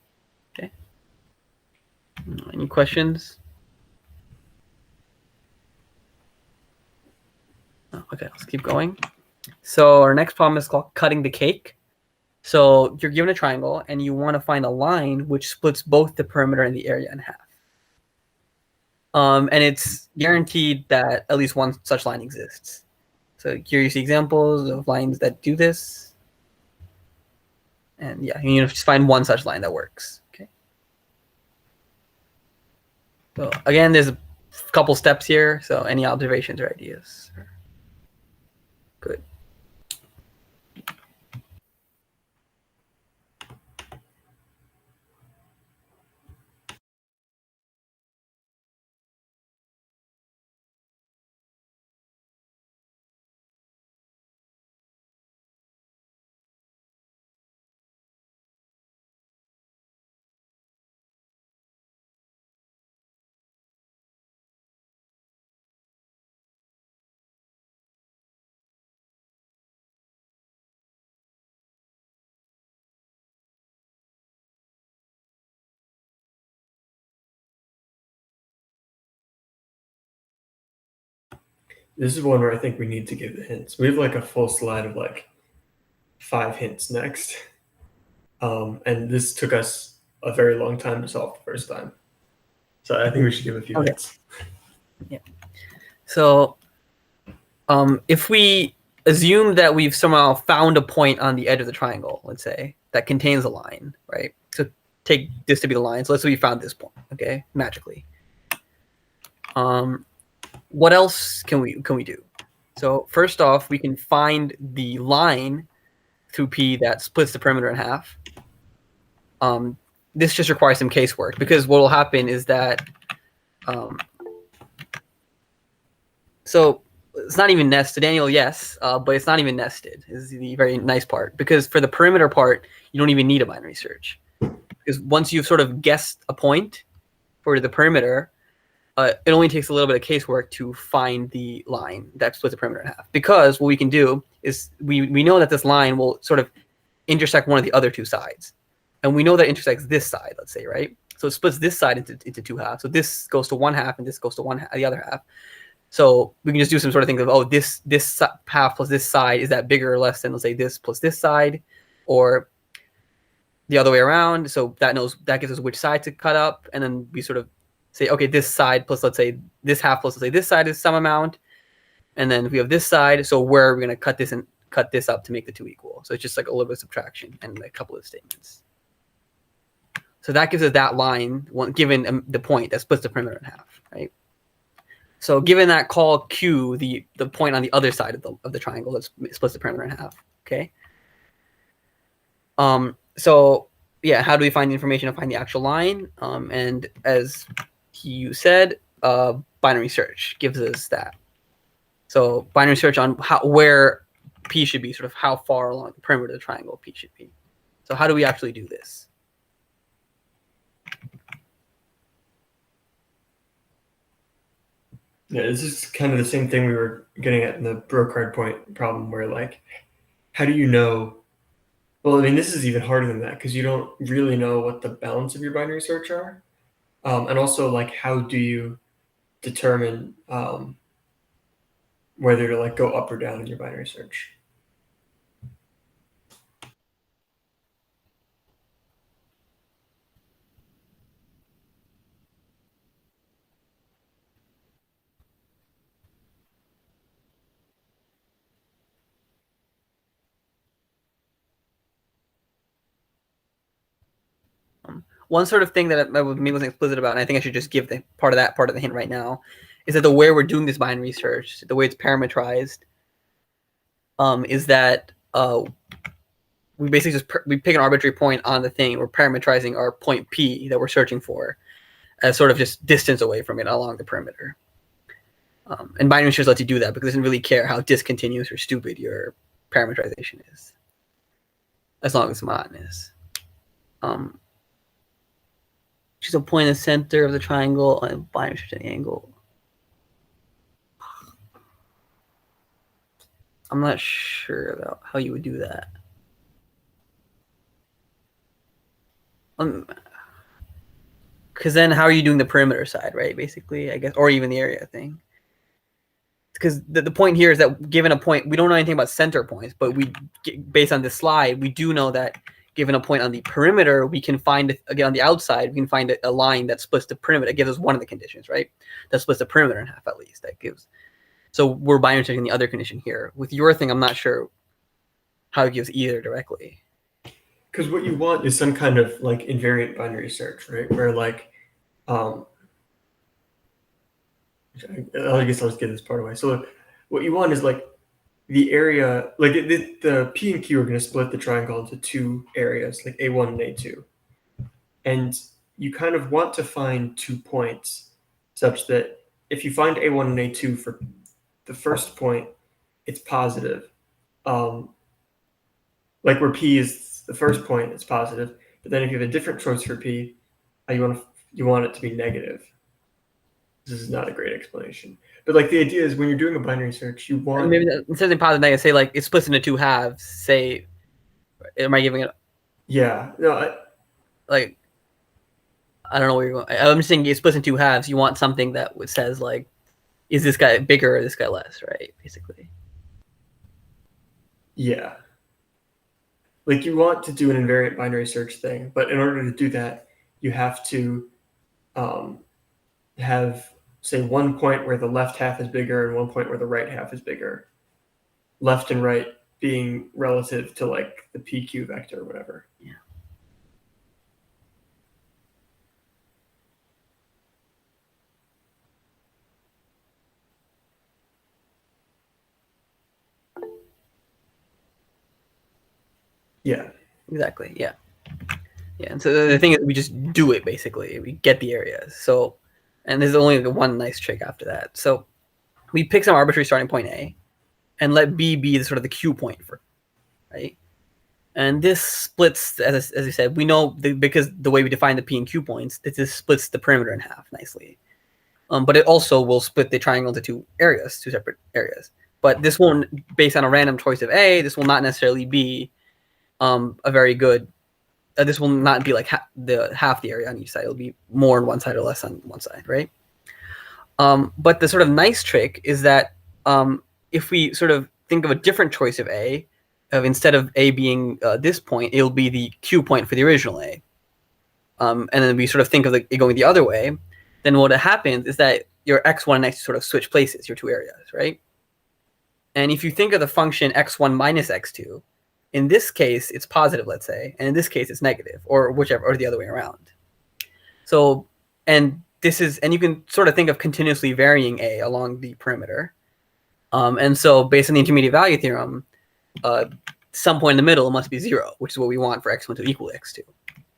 Okay. Any questions? Oh, okay, let's keep going. So our next problem is called cutting the cake. So you're given a triangle, and you want to find a line which splits both the perimeter and the area in half. And it's guaranteed that at least one such line exists. So here you see examples of lines that do this. And yeah, you just find one such line that works. Okay. So again, there's a couple steps here. So any observations or ideas? Good. This is one where I think we need to give the hints. We have like a full slide of like 5 hints next. And this took us a very long time to solve the first time. So I think we should give a few hints. Yeah. So if we assume that we've somehow found a point on the edge of the triangle, let's say, that contains a line, right? So take this to be the line. So let's say we found this point, okay, magically. What else can we do? So first off, we can find the line through P that splits the perimeter in half. This just requires some casework, because what will happen is that so it's not even nested. Daniel, yes, but it's not even nested is the very nice part, because for the perimeter part, you don't even need a binary search, because once you've sort of guessed a point for the perimeter, it only takes a little bit of casework to find the line that splits the perimeter in half. Because what we can do is we know that this line will sort of intersect one of the other two sides, and we know that it intersects this side, let's say, right? So it splits this side into two halves. So this goes to one half, and this goes to the other half. So we can just do some sort of thing of, oh, this half plus this side, is that bigger or less than, let's say, this plus this side, or the other way around. So that gives us which side to cut up, and then we sort of say, okay, this side plus, let's say, this half plus, let's say, this side is some amount, and then we have this side. So where are we going to cut this up to make the two equal? So it's just like a little bit of subtraction and a couple of statements. So that gives us that line, given the point that splits the perimeter in half, right? So given that, call Q the point on the other side of the triangle that splits the perimeter in half. Okay. So yeah, how do we find the information to find the actual line? And as you said, binary search gives us that. So binary search on where P should be, sort of how far along the perimeter of the triangle P should be. So how do we actually do this? Yeah, this is kind of the same thing we were getting at in the Brocard point problem, where like, how do you know? Well, I mean, this is even harder than that, because you don't really know what the bounds of your binary search are, and also like, how do you determine whether to like go up or down in your binary search? One sort of thing that maybe wasn't explicit about, and I think I should just give part of the hint right now, is that the way we're doing this binary search, the way it's parametrized, is that we basically just we pick an arbitrary point on the thing. We're parametrizing our point P that we're searching for as sort of just distance away from it along the perimeter. And binary search lets you do that because it doesn't really care how discontinuous or stupid your parameterization is, as long as it's monotonous. Choose a point in the center of the triangle and binary search any angle. I'm not sure about how you would do that. Because then how are you doing the perimeter side, right? Basically, I guess, or even the area thing. Because the point here is that given a point, we don't know anything about center points, but based on this slide, we do know that given a point on the perimeter, we can find, again, on the outside, we can find a line that splits the perimeter. That gives us one of the conditions, right? That splits the perimeter in half at least. That gives. So we're binary searching the other condition here. With your thing, I'm not sure how it gives either directly. Because what you want is some kind of like invariant binary search, right? Where like, I guess I'll just get this part away. So what you want is like the area, like the P and Q are going to split the triangle into two areas, like A1 and A2. And you kind of want to find 2 points such that if you find A1 and A2 for the first point, it's positive. Like where P is the first point, it's positive. But then if you have a different choice for P, you want it to be negative. This is not a great explanation. But like the idea is when you're doing a binary search, you want maybe instead of positive negative, say like it splits into two halves. Say, am I giving it? Yeah. No. I don't know where you're going. I'm just saying it splits in two halves. You want something that says like, is this guy bigger or this guy less, right? Basically. Yeah. Like you want to do an invariant binary search thing, but in order to do that, you have to have, say, 1 point where the left half is bigger and 1 point where the right half is bigger. left and right being relative to like the PQ vector or whatever. Yeah. Yeah. Exactly. Yeah. Yeah. And so the thing is, we just do it basically. We get the areas. So, and there's only one nice trick after that. So we pick some arbitrary starting point A, and let B be the sort of the Q point for, right? And this splits, as you said, we know because the way we define the P and Q points, this splits the perimeter in half nicely. But it also will split the triangle into two separate areas. But this won't, based on a random choice of A, this will not necessarily be a very good. This will not be like half the area on each side. It'll be more on one side or less on one side, right? But the sort of nice trick is that if we sort of think of a different choice of A, instead of A being this point, it'll be the Q point for the original A. And then we sort of think of it going the other way, then what happens is that your x1 and x2 sort of switch places, your two areas, right? And if you think of the function x1 minus x2, in this case, it's positive, let's say, and in this case, it's negative, or whichever, or the other way around. So, and you can sort of think of continuously varying A along the perimeter. And so based on the intermediate value theorem, some point in the middle must be 0, which is what we want for x1 to equal x2,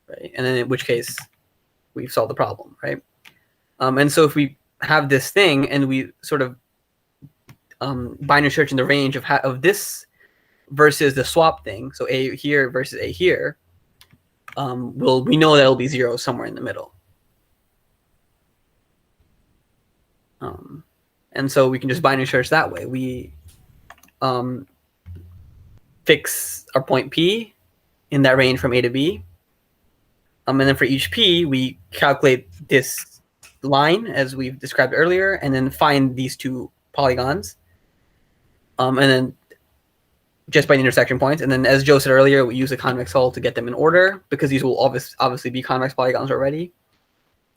right? And then in which case, we've solved the problem, right? And so if we have this thing and we sort of binary search in the range of this versus the swap thing, so A here versus A here, we know that it'll be 0 somewhere in the middle. And so we can just binary search that way. We fix our point P in that range from A to B. And then for each P, we calculate this line as we've described earlier, and then find these two polygons. And then just by the intersection points. And then as Joe said earlier, we use a convex hole to get them in order because these will obviously be convex polygons already.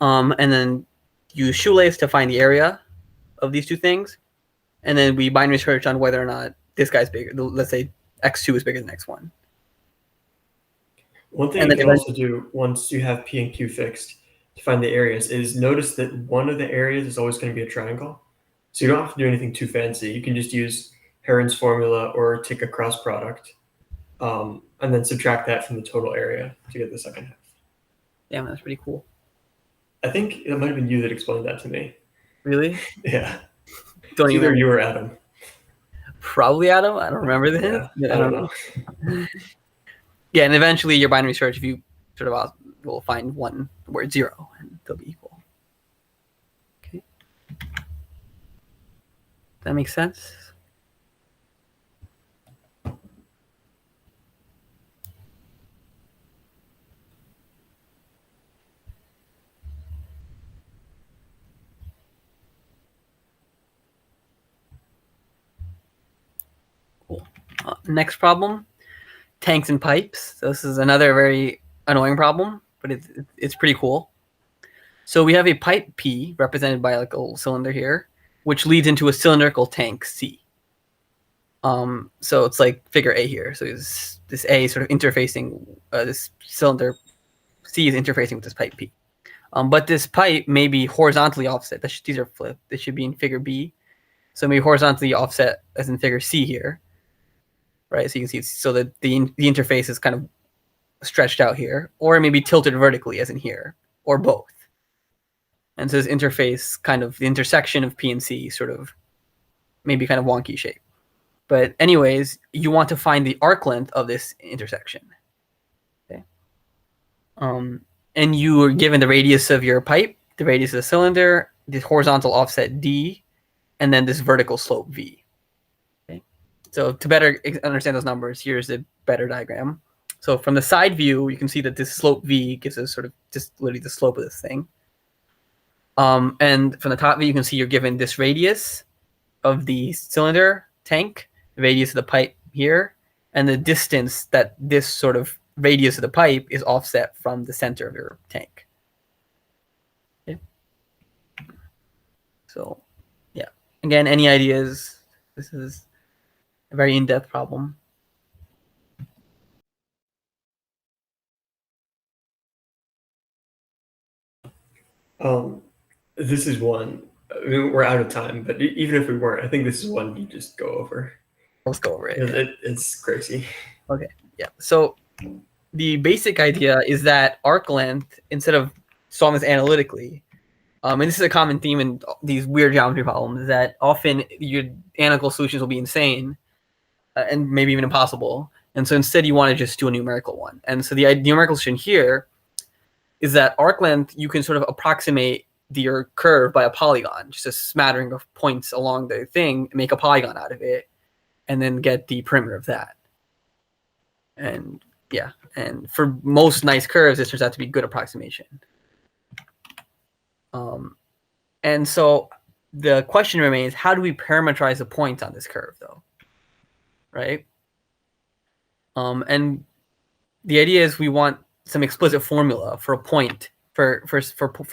And then use shoelace to find the area of these two things. And then we binary search on whether or not this guy's bigger. Let's say x2 is bigger than x1. One thing you can also do once you have P and Q fixed to find the areas is notice that one of the areas is always going to be a triangle. So you don't have to do anything too fancy. You can just use Heron's formula or take a cross product and then subtract that from the total area to get the second half. Damn, that's pretty cool. I think it might have been you that explained that to me. Really? Yeah. Don't it's either you or Adam. Probably Adam. I don't remember the Yeah, I don't know. Yeah, and eventually your binary search, if you sort of will find one where it's 0 and they'll be equal. Okay. That makes sense? Cool. Next problem, tanks and pipes. So this is another very annoying problem, but it's pretty cool. So we have a pipe P represented by like a little cylinder here, which leads into a cylindrical tank C. So it's like figure A here. So this A sort of interfacing, this cylinder C is interfacing with this pipe P. But this pipe may be horizontally offset. These are flipped. This should be in figure B. So maybe horizontally offset as in figure C here. Right, so you can see so that the interface is kind of stretched out here, or maybe tilted vertically as in here, or both. And so this interface, kind of the intersection of P and C, sort of maybe kind of wonky shape. But anyways, you want to find the arc length of this intersection. Okay. And you are given the radius of your pipe, the radius of the cylinder, this horizontal offset D, and then this vertical slope V. So to better understand those numbers, here's a better diagram. So from the side view, you can see that this slope V gives us sort of just literally the slope of this thing. And from the top view, you can see you're given this radius of the cylinder tank, the radius of the pipe here, and the distance that this sort of radius of the pipe is offset from the center of your tank. Okay. So yeah, again, any ideas? This is a very in-depth problem. This is one. I mean, we're out of time, but even if we weren't, I think this is one you just go over. Let's go over it. Yeah. It's crazy. Okay, yeah. So the basic idea is that arc length, instead of solving this analytically, and this is a common theme in these weird geometry problems, that often your analytical solutions will be insane and maybe even impossible. And so instead you want to just do a numerical one. And so the numerical solution here is that arc length, you can sort of approximate your curve by a polygon, just a smattering of points along the thing, and make a polygon out of it, and then get the perimeter of that. And yeah, and for most nice curves, this turns out to be good approximation. And so the question remains, how do we parameterize the points on this curve, though? Right? And the idea is we want some explicit formula for a point for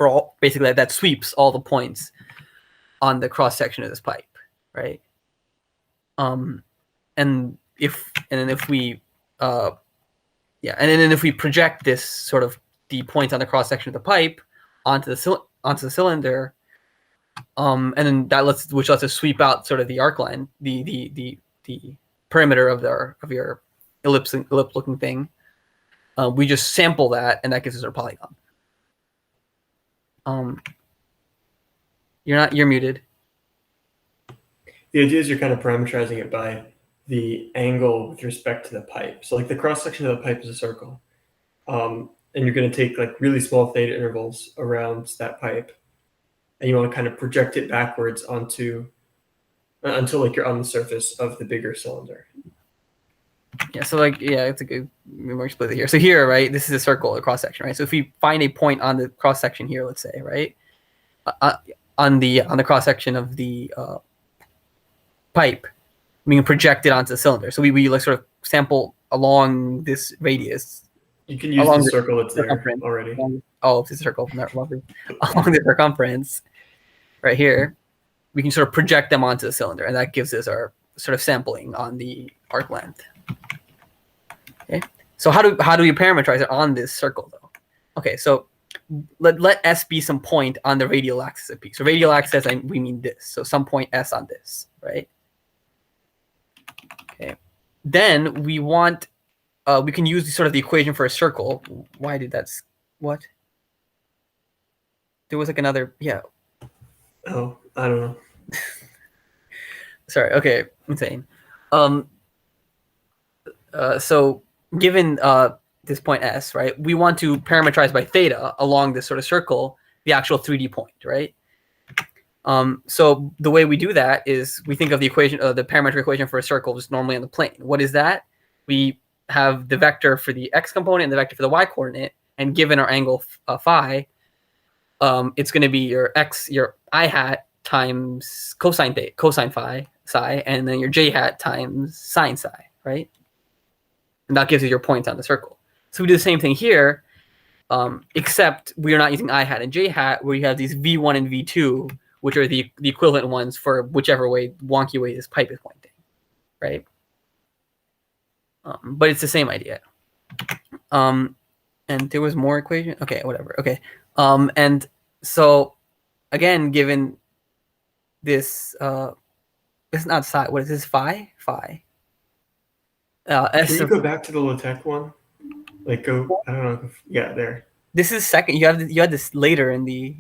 all, basically that sweeps all the points on the cross section of this pipe, right? And then if we project this sort of the points on the cross section of the pipe onto the cylinder, and then which lets us sweep out sort of the arc line, the perimeter of your ellipse looking thing. We just sample that, and that gives us our polygon. You're muted. The idea is you're kind of parameterizing it by the angle with respect to the pipe. So like the cross section of the pipe is a circle, and you're going to take like really small theta intervals around that pipe, and you want to kind of project it backwards until like you're on the surface of the bigger cylinder. Yeah, so like, yeah, it's a good more explicit here. So here, right, this is a circle, a cross section, right? So if we find a point on the cross section here, let's say, right, on the cross section of the pipe, we can project it onto the cylinder. So we like sort of sample along this radius. You can use the circle that's there already. Oh, it's a circle from there, lovely. Along the circumference, right here, we can sort of project them onto the cylinder, and that gives us our sort of sampling on the arc length. Okay, so how do we parameterize it on this circle though? Okay, so let S be some point on the radial axis of P. So radial axis, we mean this. So some point S on this, right? Okay, then we want we can use sort of the equation for a circle. Why did that? What? There was like another, yeah. Oh, I don't know. Sorry. Okay, I'm saying. So given this point S, right, we want to parameterize by theta along this sort of circle the actual 3D point, right? So the way we do that is we think of the equation, the parametric equation for a circle just normally on the plane. What is that? We have the vector for the x component and the vector for the y coordinate, and given our angle phi, it's going to be your I hat times cosine phi psi, and then your j hat times sine psi, right? And that gives you your points on the circle. So we do the same thing here, except we are not using I hat and j hat, where you have these v1 and v2, which are the equivalent ones for whichever wonky way this pipe is pointing, right? But it's the same idea. And there was more equation. Okay, whatever. Okay. And so again, given this, it's not psi. What is this? Phi. Can you go back to the LaTeX one? Like go. I don't know. Yeah, there. This is second. You had this later in the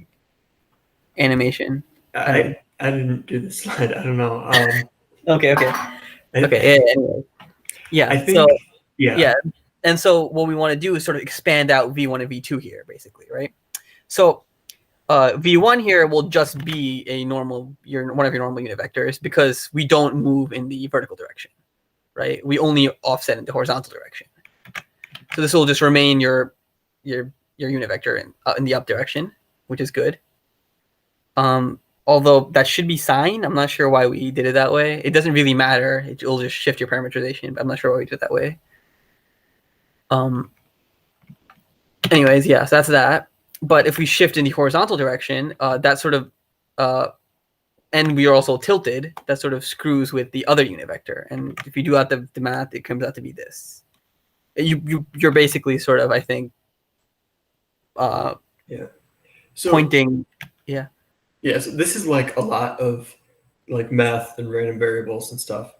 animation. I didn't do the slide. I don't know. Okay. Anyway. Yeah. I think. So, yeah. And so what we want to do is sort of expand out V1 and V2 here, basically, right? So V1 here will just be one of your normal unit vectors because we don't move in the vertical direction, right? We only offset in the horizontal direction. So this will just remain your unit vector in the up direction, which is good. Although that should be sine. I'm not sure why we did it that way. It doesn't really matter. It will just shift your parameterization, but I'm not sure why we did it that way. Anyways, yeah, so that's that. But if we shift in the horizontal direction, that sort of and we are also tilted, that sort of screws with the other unit vector. And if you do out the math, it comes out to be this. You're basically sort of, I think, yeah. So pointing, yeah. Yeah, so this is like a lot of like math and random variables and stuff.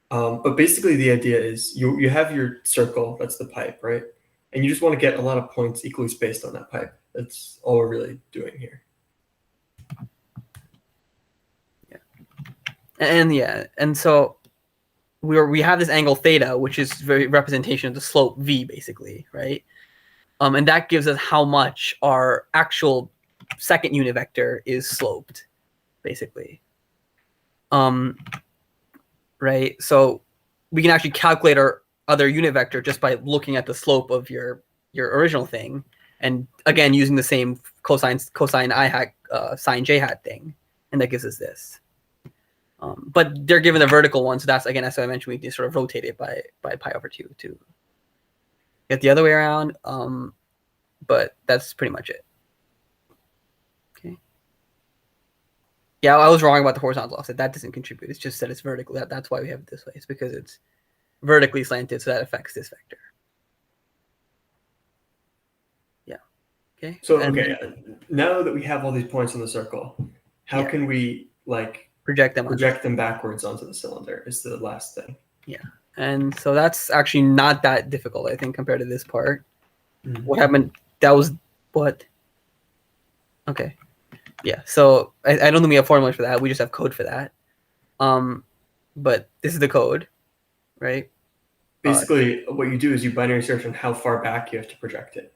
But basically the idea is you have your circle, that's the pipe, right? And you just want to get a lot of points equally spaced on that pipe. That's all we're really doing here. And so we have this angle theta, which is very representation of the slope v, basically, right? And that gives us how much our actual second unit vector is sloped, basically. Right? So we can actually calculate our other unit vector just by looking at the slope of your original thing, and again using the same cosine I hat sine j hat thing, and that gives us this. But they're given the vertical one, so that's again, as I mentioned, we can sort of rotate it by pi over 2 to get the other way around. But that's pretty much it. Okay. Yeah, I was wrong about the horizontal offset. That doesn't contribute. It's just that it's vertical. That's why we have it this way. It's because it's vertically slanted, so that affects this vector. Yeah. Okay. So okay, now that we have all these points in the circle, how can we like project them backwards onto the cylinder is the last thing. Yeah. And so that's actually not that difficult, I think, compared to this part. Mm-hmm. What happened? That was what? Okay. Yeah. So I don't think we have formulas for that. We just have code for that. But this is the code, right? Basically, what you do is you binary search on how far back you have to project it.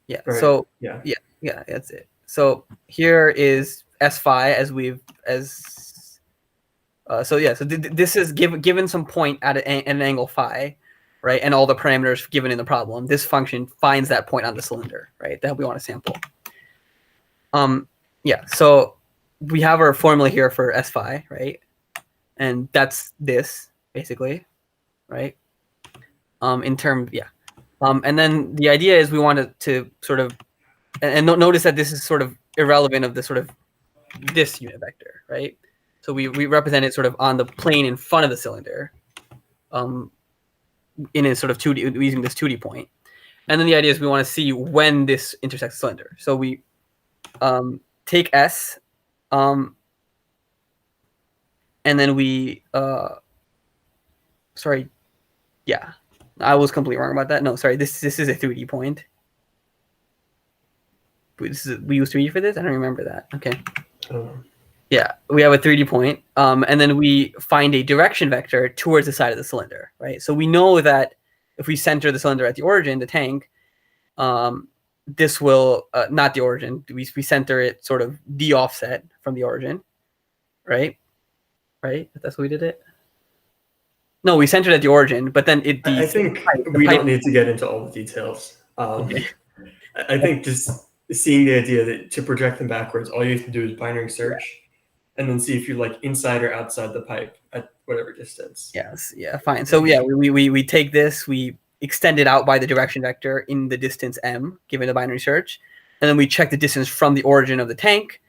Yeah. Right. So yeah, that's it. So here is S phi so this is given some point at an angle phi, right? And all the parameters given in the problem. This function finds that point on the cylinder, right? That we want to sample. Yeah. So we have our formula here for S phi, right? And that's this basically, right? In terms, yeah. And then the idea is we want to sort of, and notice that this is sort of irrelevant of the sort of this unit vector, right? So we represent it sort of on the plane in front of the cylinder, in a sort of 2D, using this 2D point. And then the idea is we want to see when this intersects the cylinder. So we take S, and then we, sorry, yeah, I was completely wrong about that. No, sorry, this is a 3D point. We use 3D for this? I don't remember that. Okay. Yeah, we have a 3D point, and then we find a direction vector towards the side of the cylinder, right? So we know that if we center the cylinder at the origin, the tank, this will, not the origin, we center it sort of de-offset from the origin, right? Right? That's what we did it? No, we centered at the origin, but then it... I think we don't need to get into all the details. Okay. I think just seeing the idea that to project them backwards, all you have to do is binary search, and then see if you're like inside or outside the pipe at whatever distance. Yes. Yeah. Fine. So yeah, we take this, we extend it out by the direction vector in the distance m, given the binary search, and then we check the distance from the origin of the tank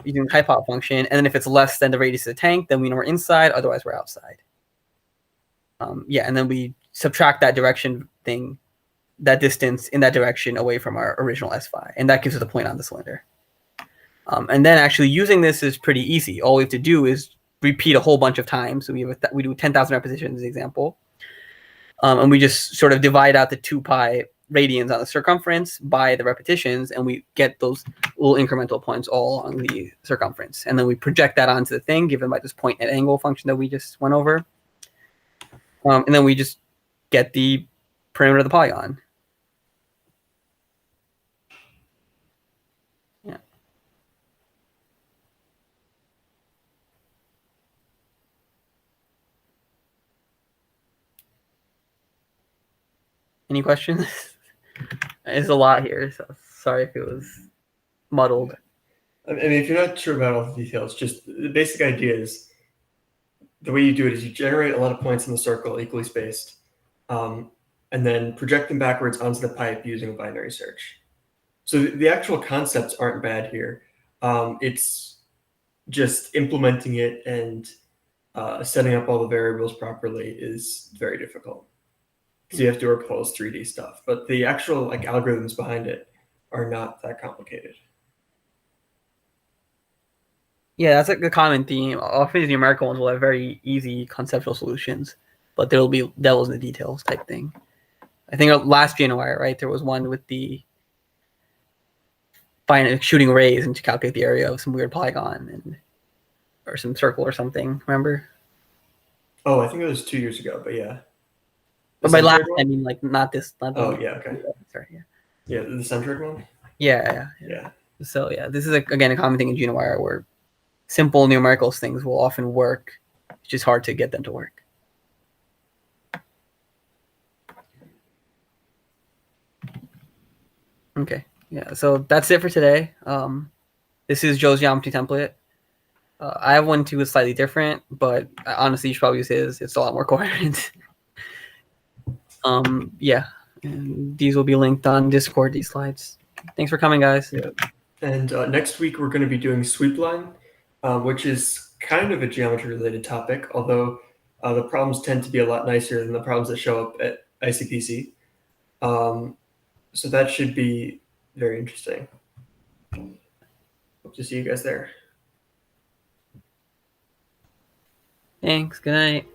using the hypop function, and then if it's less than the radius of the tank, then we know we're inside. Otherwise, we're outside. Yeah, and then we subtract that direction thing, that distance in that direction away from our original S phi, and that gives us a point on the cylinder. And then actually using this is pretty easy. All we have to do is repeat a whole bunch of times. So we do 10,000 repetitions as an example. And we just sort of divide out the 2 pi radians on the circumference by the repetitions, and we get those little incremental points all on the circumference. And then we project that onto the thing given by this point at angle function that we just went over. And then we just get the parameter of the polygon. Yeah. Any questions? There's a lot here, so sorry if it was muddled. I mean, if you're not sure about all the details, just the basic idea is the way you do it is you generate a lot of points in the circle equally spaced, and then project them backwards onto the pipe using a binary search. So the actual concepts aren't bad here. It's just implementing it and setting up all the variables properly is very difficult because you have to work with all this 3D stuff. But the actual like algorithms behind it are not that complicated. Yeah, that's like a common theme. Often these numerical ones will have very easy conceptual solutions, but there will be devils in the details type thing. I think last GNOI, right, there was one with the shooting rays and to calculate the area of some weird polygon and or some circle or something. Remember? Oh, I think it was 2 years ago, but yeah. But by last, I mean like not this. Not the oh, yeah, okay. Sorry, yeah. Yeah, the centered one? Yeah. So yeah, this is again a common thing in GNOI where simple numerical things will often work. It's just hard to get them to work. Okay, yeah, so that's it for today. This is Joe's geometry template. I have one too that's slightly different, but honestly, you should probably use his. It's a lot more coherent. Yeah, and these will be linked on Discord, these slides. Thanks for coming, guys. Yeah. And next week, we're going to be doing sweep line, which is kind of a geometry-related topic, although the problems tend to be a lot nicer than the problems that show up at ICPC. So that should be very interesting. Hope to see you guys there. Thanks. Good night.